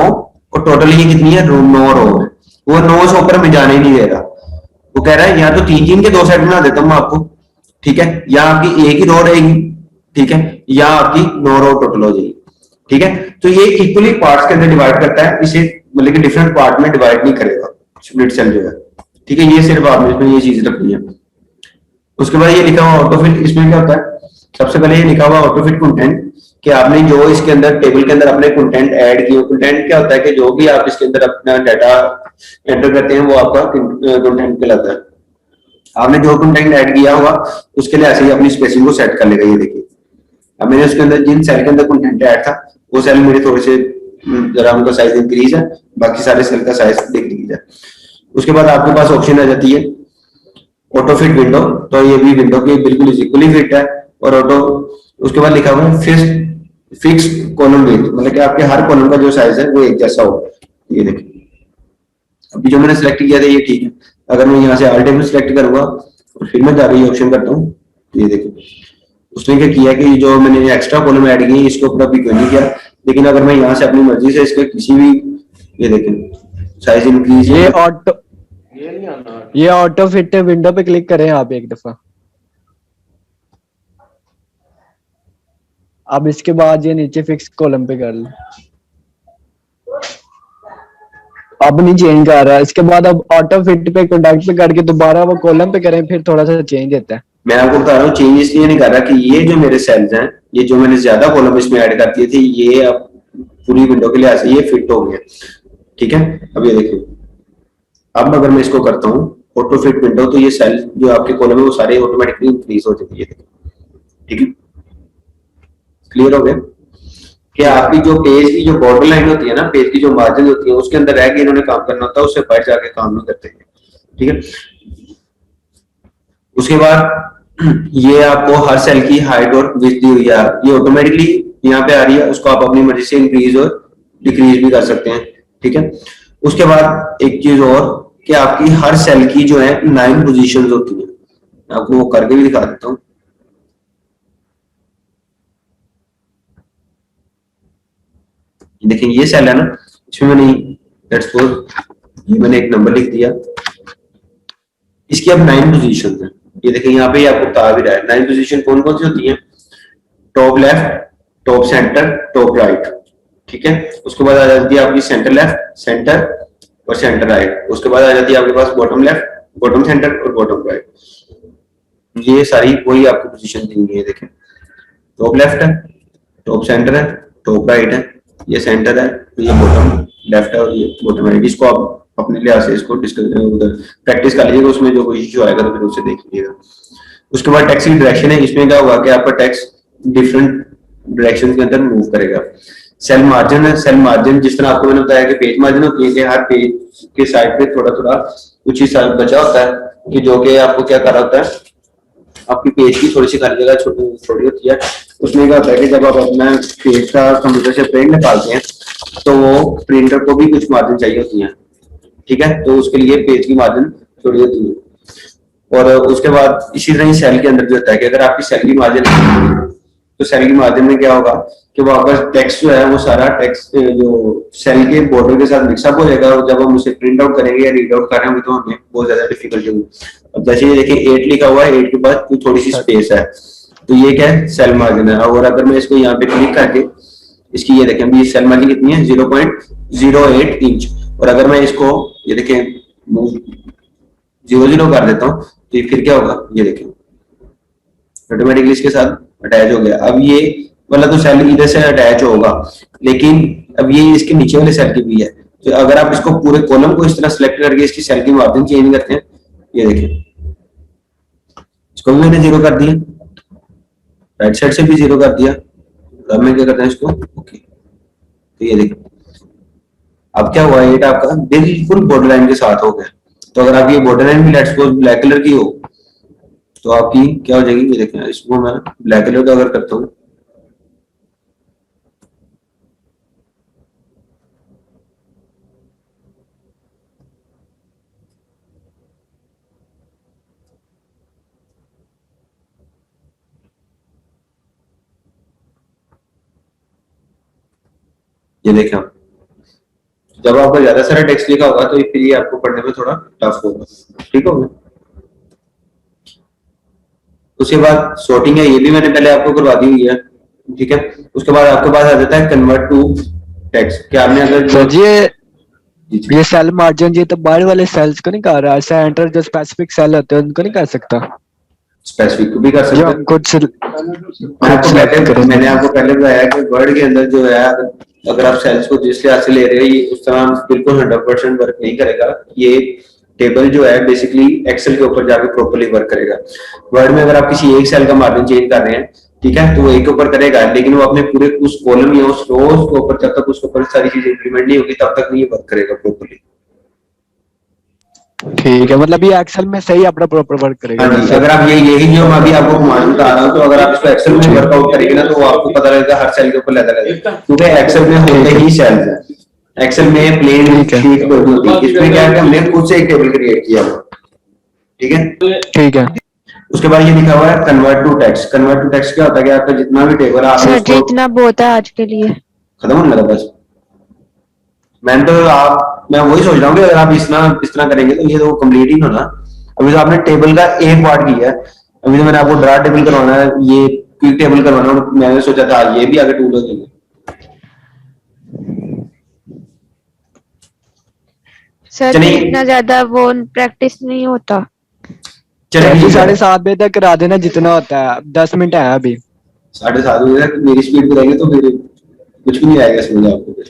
Speaker 1: और टोटल ये कितनी है, 9 रो है। वो 9 से ऊपर में जाने ही नहीं दे रहा। वो कह रहा है या तो 3 के 2 सेट बना देता हूँ मैं आपको, ठीक है, या आपकी एक ही रो रहेगी, ठीक है, या आपकी 9 रो टोटल हो जाएगी। ठीक है, तो ये इक्वली पार्ट्स के अंदर डिवाइड करता है, इसे मतलब कि डिफरेंट पार्ट में डिवाइड नहीं करेगा स्प्लिट सेल जो है। ठीक है, ये सिर्फ आपने इसमें ये चीज रखनी है। उसके बाद ये लिखा हुआ ऑटोफिट, इसमें क्या होता है, सबसे पहले ये लिखा हुआ ऑटोफिट कंटेंट कि आपने जो इसके अंदर टेबल के अंदर अपने कंटेंट ऐड किए। कंटेंट क्या होता है कि जो भी आप इसके अंदर अपना डाटा एंटर करते हैं वो आपका कंटेंट कहलाता है। आपने जो कंटेंट ऐड किया होगा उसके लिए ऐसे ही अपनी स्पेसिंग को सेट कर लेगा। ये देखिए अब मैंने उसके अंदर जिन सेल के अंदर कंटेंट ऐड था वो सेल मेरे थोड़े से जरा उनका साइज इंक्रीज है, बाकी सारे सेल का साइज डिक्रीज है। उसके बाद आपके पास ऑप्शन आ जाती है ऑटो फिट विंडो, तो ये भी विंडो के बिल्कुल इक्वली फिट है। और ऑटो उसके बाद लिखा हुआ है फिक्स कॉलम विड्थ, मतलब कि आपके हर कॉलम का जो साइज है वो एक जैसा हो। ये देखिए अभी जो मैंने सेलेक्ट किया था ये ठीक है। अगर मैं यहाँ से ऑल टेबल सेलेक्ट करूंगा और फिर मैं जाकर ये ऑप्शन करता हूँ, ये देखिए उसने क्या किया कि जो मैंने एक्स्ट्रा कॉलम ऐड किए इसके ऊपर अभी क्यों नहीं किया। लेकिन अगर मैं यहाँ से अपनी मर्जी से इसके किसी भी, ये देखिए साइज इंक्रीज,
Speaker 4: ये ऑटो फिट विंडो पे क्लिक करें आप एक दफा। अब इसके बाद ये नीचे फिक्स कॉलम पे कर लो, अब नहीं चेंज कर रहा। इसके बाद अब ऑटो फिट पे कॉन्टैक्ट पे करके दोबारा वो कॉलम पे करें, फिर थोड़ा सा चेंज होता है।
Speaker 1: मैं आपको बता रहा हूँ चेंज इसलिए नहीं कर रहा कि ये जो मेरे सेल्स हैं, ये जो मैंने ज्यादा कॉलम इसमें ऐड कर दिए थे, ये अब पूरी विंडो के लिए ऐसे ये फिट हो गया। ठीक है, अब ये देखिए अब अगर मैं इसको करता हूँ ऑटो फिट विंडो, तो ये सेल जो आपके कॉलम है वो सारे ऑटोमेटिकली इंक्रीज हो जाती है। ठीक है, क्लियर हो गया कि आपकी जो पेज की जो बॉर्डर लाइन होती है ना, पेज की जो मार्जिन होती है उसके अंदर रह के इन्होंने काम करना होता है, उससे बाहर जाके काम नहीं करते हैं। ठीक है, उसके बाद ये आपको हर सेल की हाइट और विड्थ दी हुई है, ये ऑटोमेटिकली यहाँ पे आ रही है, उसको आप अपनी मर्जी से इंक्रीज और डिक्रीज भी कर सकते हैं। ठीक है, उसके बाद एक चीज और कि आपकी हर सेल की जो है 9 पोजीशंस होती है, मैं आपको वो करके भी दिखा देता हूँ। देखिए ये सेल है ना, इसमें मैंने लेट्स सपोज ये मैंने एक नंबर लिख दिया, इसकी अब 9 पोजीशंस हैं। ये देखिए यहाँ पे आपको बता भी रहा है 9 पोजीशन कौन कौन सी होती हैं, top left, top centre, top right, ठीक है। उसके बाद आ जाती है आपकी सेंटर लेफ्ट, सेंटर और सेंटर राइट। उसके बाद आ जाती है आपके पास बॉटम लेफ्ट, बॉटम सेंटर और बॉटम राइट। ये सारी वही आपको पोजीशन दी हुई है, देखें टॉप लेफ्ट है, टॉप सेंटर है, टॉप राइट है, ये सेंटर है, ये बॉटम लेफ्ट है और ये बॉटम राइट। इसको आप अपने लिहाज से इसको उधर प्रैक्टिस कर लीजिएगा, उसमें जो कोई इशू आएगा तो फिर उसे देख लीजिएगा। उसके बाद टेक्स्ट की डायरेक्शन है, इसमें क्या होगा कि आपका टेक्स्ट डिफरेंट डायरेक्शन के अंदर मूव करेगा। सेल मार्जिन है, सेल मार्जिन जिस तरह आपको मैंने बताया कि पेज मार्जिन होती है कि हर पेज के साइड पे थोड़ा थोड़ा कुछ हिस्सा बचा होता है कि जो कि आपको क्या कर रहा होता है, आपकी पेज की थोड़ी सी खाली जगह छोटी होती है। उसमें क्या होता है कि जब आप अपना पेज का कंप्यूटर से प्रिंट निकालते हैं तो वो प्रिंटर को भी कुछ मार्जिन चाहिए होती है, ठीक है। तो उसके लिए पेज की मार्जिन छोटी होती है। और उसके बाद इसी तरह सेल के अंदर जो होता है कि अगर आपकी सेल की मार्जिन तो सेल की मार्जिन में क्या होगा कि वो आपका टेक्स्ट जो है वो सारा टेक्स्ट जो सेल के बॉर्डर के साथ मिक्सअप हो जाएगा और जब हम उसे प्रिंट आउट करेंगे या रीड आउट करेंगे तो हमें बहुत ज्यादा डिफिकल्टी होगी। अब जैसे ये देखिए 8 लिखा हुआ है, 8 के बाद थोड़ी सी स्पेस है, तो ये क्या है, सेल मार्जिन है। और अगर मैं इसको यहाँ पे क्लिक करके इसकी ये देखें अभी सेल मार्जिन कितनी है, 0.08 इंच। और अगर मैं इसको ये देखें 0 कर देता हूँ तो फिर क्या होगा, ये देखें ऑटोमेटिकली इसके साथ अटैच हो गया। अब ये वाला तो सेल इधर से अटैच होगा, लेकिन अब ये इसके नीचे वाले सेल की भी है। तो अगर आप इसको पूरे कॉलम को इस तरह सेलेक्ट करके इसकी सेल की मार्जिन चेंज करते हैं, ये देखें इसको भी मैंने 0 कर दिया, राइट साइड से भी 0 कर दिया। अब मैं क्या करता हूँ इसको ओके, तो ये देखें अब क्या हुआ, ये आपका बिल्कुल बॉर्डर लाइन के साथ हो गया। तो अगर आप ये बॉर्डर लाइन भी लेट्स सपोज ब्लैक कलर की हो तो आपकी क्या हो जाएगी, ये देखें इसको मैं ब्लैक कलर का अगर करता हूँ ये देखें आप, जब आपको ज्यादा सारा टेक्स्ट लिखा होगा तो फिर ये आपको पढ़ने में थोड़ा टफ होगा, ठीक होगा। उसके बाद सॉर्टिंग है, ये भी मैंने पहले आपको करवा दी हुई है, ठीक है। उसके बाद आपके पास आ जाता है कन्वर्ट टू टेक्स्ट, कि आपने अगर
Speaker 4: सर जी ये सेल मार्जिन ये तो बाहर वाले सेल्स को नहीं कर रहा, सेंटर जो स्पेसिफिक सेल होते हैं उनको नहीं कर सकता,
Speaker 1: स्पेसिफिक भी कर सकते हैं।
Speaker 4: कुछ
Speaker 1: मैंने आपको पहले बताया कि वर्ड के अंदर जो है अगर आप सेल्स को जिस लिहाज से ले रहे हो ये उस तरह बिल्कुल 100% वर्क नहीं करेगा। ये टेबल जो है बेसिकली एक्सेल के ऊपर जाके प्रॉपर्ली वर्क करेगा। वर्ड में अगर आप किसी एक सेल का मार्जिन चेंज कर रहे हैं, ठीक है, तो वो एक के ऊपर करेगा, लेकिन वो अपने पूरे उस कॉलम या उस रो के ऊपर जब तक उसके ऊपर सारी चीजें इंप्लीमेंट नहीं होगी तब तक नहीं ये वर्क करेगा प्रॉपर्ली।
Speaker 4: ठीक है, मतलब ये एक्सेल में सही अपना प्रॉपर वर्क करेगा।
Speaker 1: हाँ जी, अगर आप यही जो मैं अभी आपको कमांड बता रहा हूँ, तो अगर आप इसको एक्सेल में वर्कआउट करेंगे ना तो आपको पता लगेगा हर सेल के ऊपर अलग अलग, क्योंकि एक्सेल में होते ही सेल्स है, एक्सेल में प्लेन शीट कोई होती है, इसमें क्या है कि हमने खुद से एक टेबल क्रिएट किया हुआ, ठीक है।
Speaker 4: ठीक है,
Speaker 1: उसके बाद ये लिखा हुआ है convert to text. Convert to text क्या होता है कि आपका जितना भी टेबल है
Speaker 3: सर जी इतना बहुत है आज के लिए,
Speaker 1: खत्म होने लगा बस। मैं वही सोच रहा हूँ कि अगर आप इस तरह करेंगे तो ये तो कंप्लीट ही होना। अभी तो आपने टेबल का एक पार्ट किया है, अभी तो मैंने आपको ड्रा टेबल करवाना है, ये क्विक टेबल करवाना है, मैंने सोचा था ये भी आगे टूल हो जाएंगे।
Speaker 3: सर इतना ज्यादा वो प्रैक्टिस नहीं होता।
Speaker 1: चलिए
Speaker 4: 7:30 बजे तक करा देना जितना होता है, 10 मिनट है अभी।
Speaker 1: 7:30 बजे तक मेरी स्पीड पे रहेंगे तो फिर कुछ भी नहीं आएगा समझ आपको।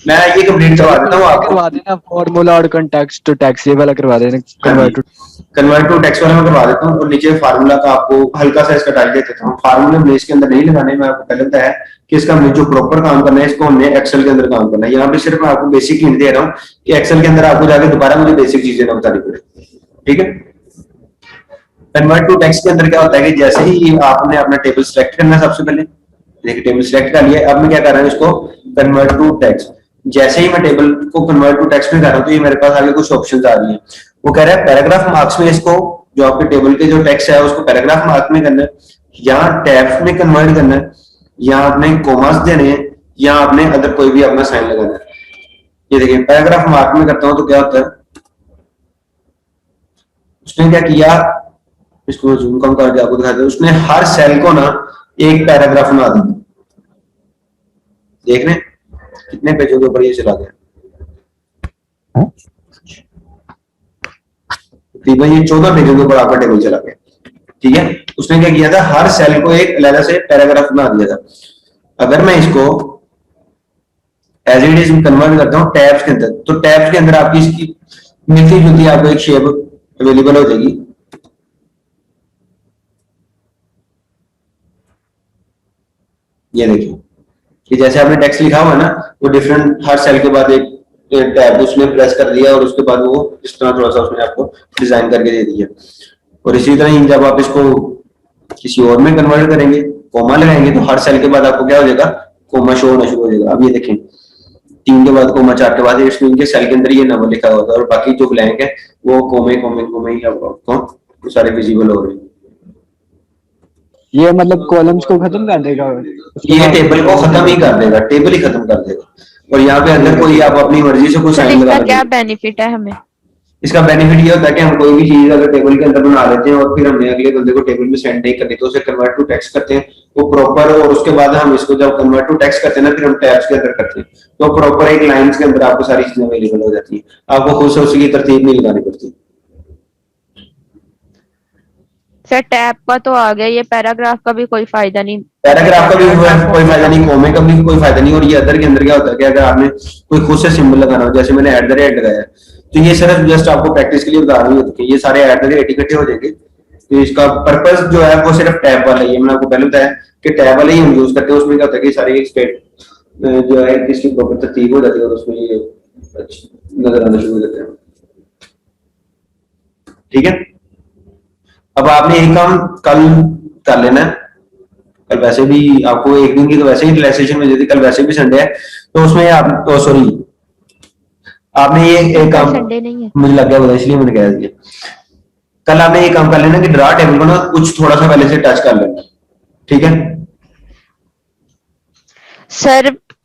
Speaker 1: मैं ये कंप्लीट करवा देता हूँ, आपको
Speaker 4: करवा देना फॉर्मूला और कॉन्टेक्स्ट टू टेक्स्ट ये वाला करवा देना,
Speaker 1: कन्वर्ट टू टेक्स्ट वाला मैं करवा देता हूँ। और नीचे फार्मूला का आपको हल्का सा इसका टाइप दे देता हूँ। फार्मूले हमने इसके अंदर नहीं लगाने, मैं आपको पहले बताया कि इसका हमने जो प्रॉपर काम करना है इसको हमने एक्सेल के अंदर काम करना है। यहाँ पे सिर्फ मैं आपको बेसिक हिंट दे रहा हूँ कि एक्सेल के अंदर आपको जाके दोबारा मुझे बेसिक चीजें ना बतानी पड़े, ठीक है। कन्वर्ट टू टेक्स्ट के अंदर क्या होता है कि जैसे ही आपने अपना टेबल सिलेक्ट करना है, सबसे पहले देखिए टेबल सिलेक्ट कर लिया, अब मैं क्या कर रहा हूँ इसको कन्वर्ट टू टेक्स्ट। जैसे ही मैं टेबल को कन्वर्ट टू टेक्स्ट में कर रहा हूँ तो ये मेरे पास आगे कुछ ऑप्शंस आ रही हैं। वो कह रहा है पैराग्राफ मार्क्स में इसको जो आपके टेबल के जो टेक्स्ट है उसको पैराग्राफ मार्क में करना है, यहाँ टैब्स में कन्वर्ट करना है, यहाँ आपने कॉमास देने हैं, यहाँ आपने अदर कोई भी अपना साइन लगाना है। ये देखिए पैराग्राफ मार्क में करता हूँ तो क्या होता है, उसने क्या किया, इसको जूम कम करके आपको दिखाते हैं, उसने हर सेल को ना एक पैराग्राफ बना देंगे। देख रहे हैं कितने पेजों के ऊपर ये चला गया, तकरीबन ये 14 पेजों के ऊपर आपका टेबल चला गया। ठीक है, उसने क्या किया था, हर सेल को एक अलग से पैराग्राफ बना दिया था। अगर मैं इसको एज इट इज कन्वर्ट करता हूँ टैब्स के अंदर, तो टैब्स के अंदर आपकी इसकी मिलती जुलती आपको एक शेप अवेलेबल हो जाएगी। ये देखिए कि जैसे आपने टेक्स्ट लिखा हुआ है ना, वो डिफरेंट हर सेल के बाद एक टैब उसने प्रेस कर दिया और उसके बाद वो इस तरह थोड़ा सा उसने आपको डिजाइन करके दे दिया। और इसी तरह ही जब आप इसको किसी और में कन्वर्ट करेंगे, कोमा लगाएंगे, तो हर सेल के बाद आपको क्या हो जाएगा, कोमा शो होना शुरू हो जाएगा। अब ये देखें 3 के बाद कोमा, 4 के बाद इनके सेल के अंदर ये नंबर लिखा होता है और बाकी जो ब्लैंक है वो कोमे कोमे कोमे ही आपको सारे विजिबल हो रहे हैं।
Speaker 4: ये मतलब कॉलम्स को खत्म कर देगा,
Speaker 1: ये टेबल को खत्म ही कर देगा, टेबल ही खत्म कर देगा। और यहाँ पे अंदर कोई आप अपनी मर्जी से कोई
Speaker 3: सर
Speaker 1: साइन लगा
Speaker 3: इसका क्या
Speaker 1: देंगे।
Speaker 3: बेनिफिट है हमें?
Speaker 1: इसका बेनिफिट ये होता है कि हम कोई भी चीज अगर टेबल के अंदर बना लेते हैं और फिर हमने अगले बंदे को टेबल में सेंड नहीं करनी, तो उसे कन्वर्ट टू टेक्स्ट करते हैं वो प्रॉपर, और उसके बाद हम इसको जब कन्वर्ट टू टेक्स्ट करते हैं ना, फिर हम टैब्स के अंदर करते हैं, तो प्रॉपर एक लाइंस के अंदर आपको सारी चीजें अवेलेबल हो जाती है, आपको खुद से उसकी तरतीब नहीं लगानी पड़ती।
Speaker 3: सर टैब का तो आ गया, ये पैराग्राफ का भी कोई फायदा नहीं।
Speaker 1: पैराग्राफ का भी कोई फायदा नहीं, कोमे का भी कोई फायदा नहीं। और ये अदर के अंदर क्या होता है कि अगर आपने कोई खुद से सिंबल लगाना हो, जैसे मैंने एट द रेट लगाया, तो ये सिर्फ जस्ट आपको प्रैक्टिस के लिए बता रही है, ये सारे एट द रेट इकट्ठे हो जाएंगे। तो इसका पर्पस जो है वो सिर्फ टैब वाला ही है। मैंने आपको पहले बताया कि टैब वाले ही हम यूज करते हैं। उसमें क्या होता है कि सारी एक स्टेट जो है इसकी प्रॉपर तरतीब हो जाती है और उसमें ये नजर आना शुरू हो जाते हैं। ठीक है, अब आपने एक काम कल कर लेना है। कल वैसे भी आपको एक दिन की तो वैसे ही रिलैक्सेशन मिल जाती, कल वैसे भी संडे है, तो उसमें आप तो सॉरी आपने ये एक काम,
Speaker 3: संडे नहीं है,
Speaker 1: मुझे लग गया बोला इसलिए मैंने कह दिया। कल आपने ये काम कर लेना कि ड्रा टेबल को ना कुछ थोड़ा सा पहले से टच कर लेना। ठीक है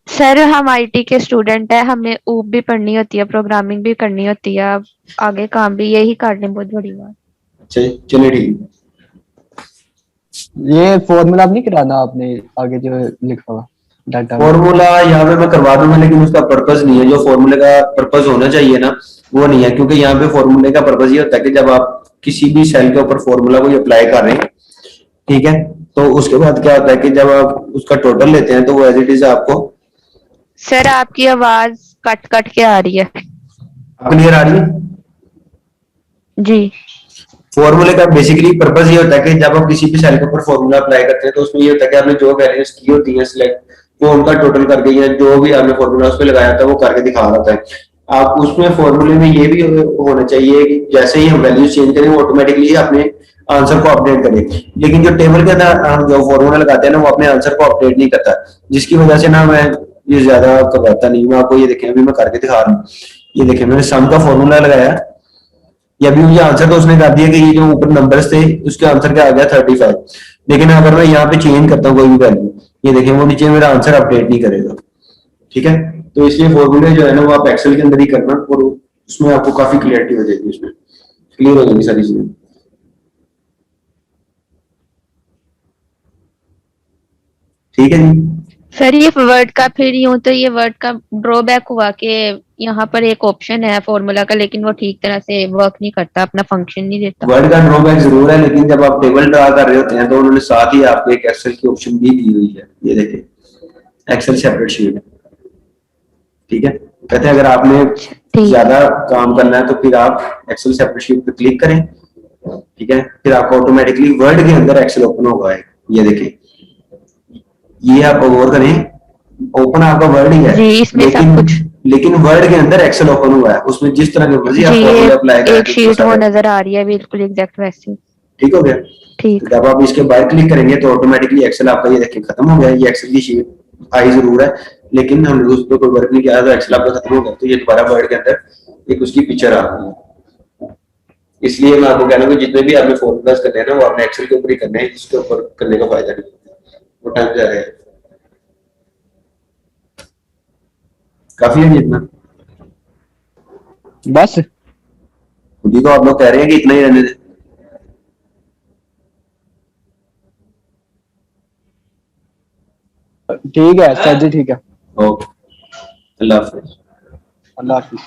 Speaker 3: सर हम आईटी के स्टूडेंट है, हमें ऊप भी पढ़नी होती है, प्रोग्रामिंग भी करनी होती है, अब आगे काम भी यही कर लें, बहुत बड़ी बात।
Speaker 1: चलिए ठीक है।
Speaker 4: ये फॉर्मूला नहीं कराना आपने आगे जो लिखा हुआ डाटा?
Speaker 1: फॉर्मूला यहाँ पे मैं करवा दूंगा, लेकिन उसका पर्पस नहीं है। जो फॉर्मूले का पर्पस होना चाहिए ना, वो नहीं है, क्योंकि यहाँ पे फॉर्मूले का पर्पस ये होता है कि जब आप किसी भी सेल के ऊपर फॉर्मूला को अप्लाई कर रहे हैं, ठीक है, तो उसके बाद क्या होता है कि जब आप उसका टोटल लेते हैं तो वो एज इट इज आपको।
Speaker 3: सर आपकी आवाज कट कट के आ रही है।
Speaker 1: क्लियर आ रही है?
Speaker 3: जी
Speaker 1: फॉर्मूले का बेसिकली पर्पस ये होता है कि जब आप किसी भी सेल के ऊपर फॉर्मूला अप्लाई करते हैं, तो उसमें ये होता है कि आपने जो वैल्यूज की होती है सिलेक्ट, वो उनका टोटल करके या जो भी आपने फॉर्मूला उस पर लगाया था वो करके दिखा रहा है। आप उसमें फॉर्मूले में ये भी होना चाहिए कि जैसे ही हम वैल्यूज चेंज करें वो ऑटोमेटिकली अपने आंसर को अपडेट करें। लेकिन जो टेबल के अंदर हम जो फॉर्मूला लगाते हैं ना, वो अपने आंसर को अपडेट नहीं करता, जिसकी वजह से ना मैं ये ज्यादा करवाता नहीं। मैं आपको ये देखें, अभी मैं करके दिखा रहा हूँ। ये देखें, मैंने सम का फॉर्मूला लगाया, या अभी मुझे आंसर तो उसने कर दिया कि ये जो ऊपर नंबर्स थे उसके आंसर क्या आ गया 35। लेकिन अगर मैं यहाँ पे चेंज करता हूँ कोई भी वैल्यू, ये देखें वो नीचे मेरा आंसर अपडेट नहीं करेगा। ठीक है, तो इसलिए फॉर्मूले जो है ना वो आप एक्सेल के अंदर ही करना, और उसमें आपको काफी क्लियरिटी हो जाएगी, उसमें क्लियर हो जाएगी सारी चीजें। ठीक है जी।
Speaker 3: सर ये वर्ड का फिर यूं तो ये वर्ड का ड्रॉबैक हुआ कि यहाँ पर एक ऑप्शन है फॉर्मूला का, लेकिन वो ठीक तरह से वर्क नहीं करता, अपना फंक्शन नहीं देता।
Speaker 1: वर्ड का ड्रॉबैक जरूर है, लेकिन जब आप टेबल ड्रा कर रहे होते हैं तो उन्होंने साथ ही आपको एक एक्सेल की ऑप्शन भी दी हुई है। ये देखिए, एक्सेल सेपरेट शीट। ठीक है, कहते हैं अगर आपने ज्यादा काम करना है तो फिर आप एक्सेल सेपरेट शीट पे क्लिक करें। ठीक है, फिर आपको ऑटोमेटिकली वर्ड के अंदर एक्सेल ओपन होगा। ये देखिए, ये आप गौर करें, ओपन आपका वर्ड ही है
Speaker 3: जी, इसमें सब कुछ,
Speaker 1: लेकिन वर्ड के अंदर एक्सेल ओपन हुआ है, उसमें जिस तरह की मर्जी आप फॉर्मूला अप्लाई करें,
Speaker 3: एक शीट वो नजर आ रही है बिल्कुल एग्जैक्ट वैसी।
Speaker 1: ठीक हो गया।
Speaker 3: ठीक,
Speaker 1: जब आप इसके बाहर क्लिक करेंगे तो ऑटोमेटिकली एक्सेल आपका ये देखिए खत्म हो गया। ये एक्सेल की शीट आई जरूर है, लेकिन हमने उस पर कोई वर्क नहीं किया तो एक्सेल आपका खत्म हो गया। तो ये दोबारा वर्ड के अंदर एक उसकी पिक्चर आ गई है। इसलिए मैं आपको कहना कि जितने भी आपने फॉर्मूलाज करने हैं ना, वो आपने एक्सेल के ऊपर ही करने हैं, इसके ऊपर करने का फायदा नहीं, वो टाइम जा रहा है। काफी है जितना,
Speaker 4: बस
Speaker 1: खुद ही तो आप लोग कह रहे हैं कि इतना ही रहने दे।
Speaker 4: ठीक है सर जी, ठीक है।
Speaker 1: ओके, अल्लाह हाफिज।
Speaker 4: अल्लाह हाफिज।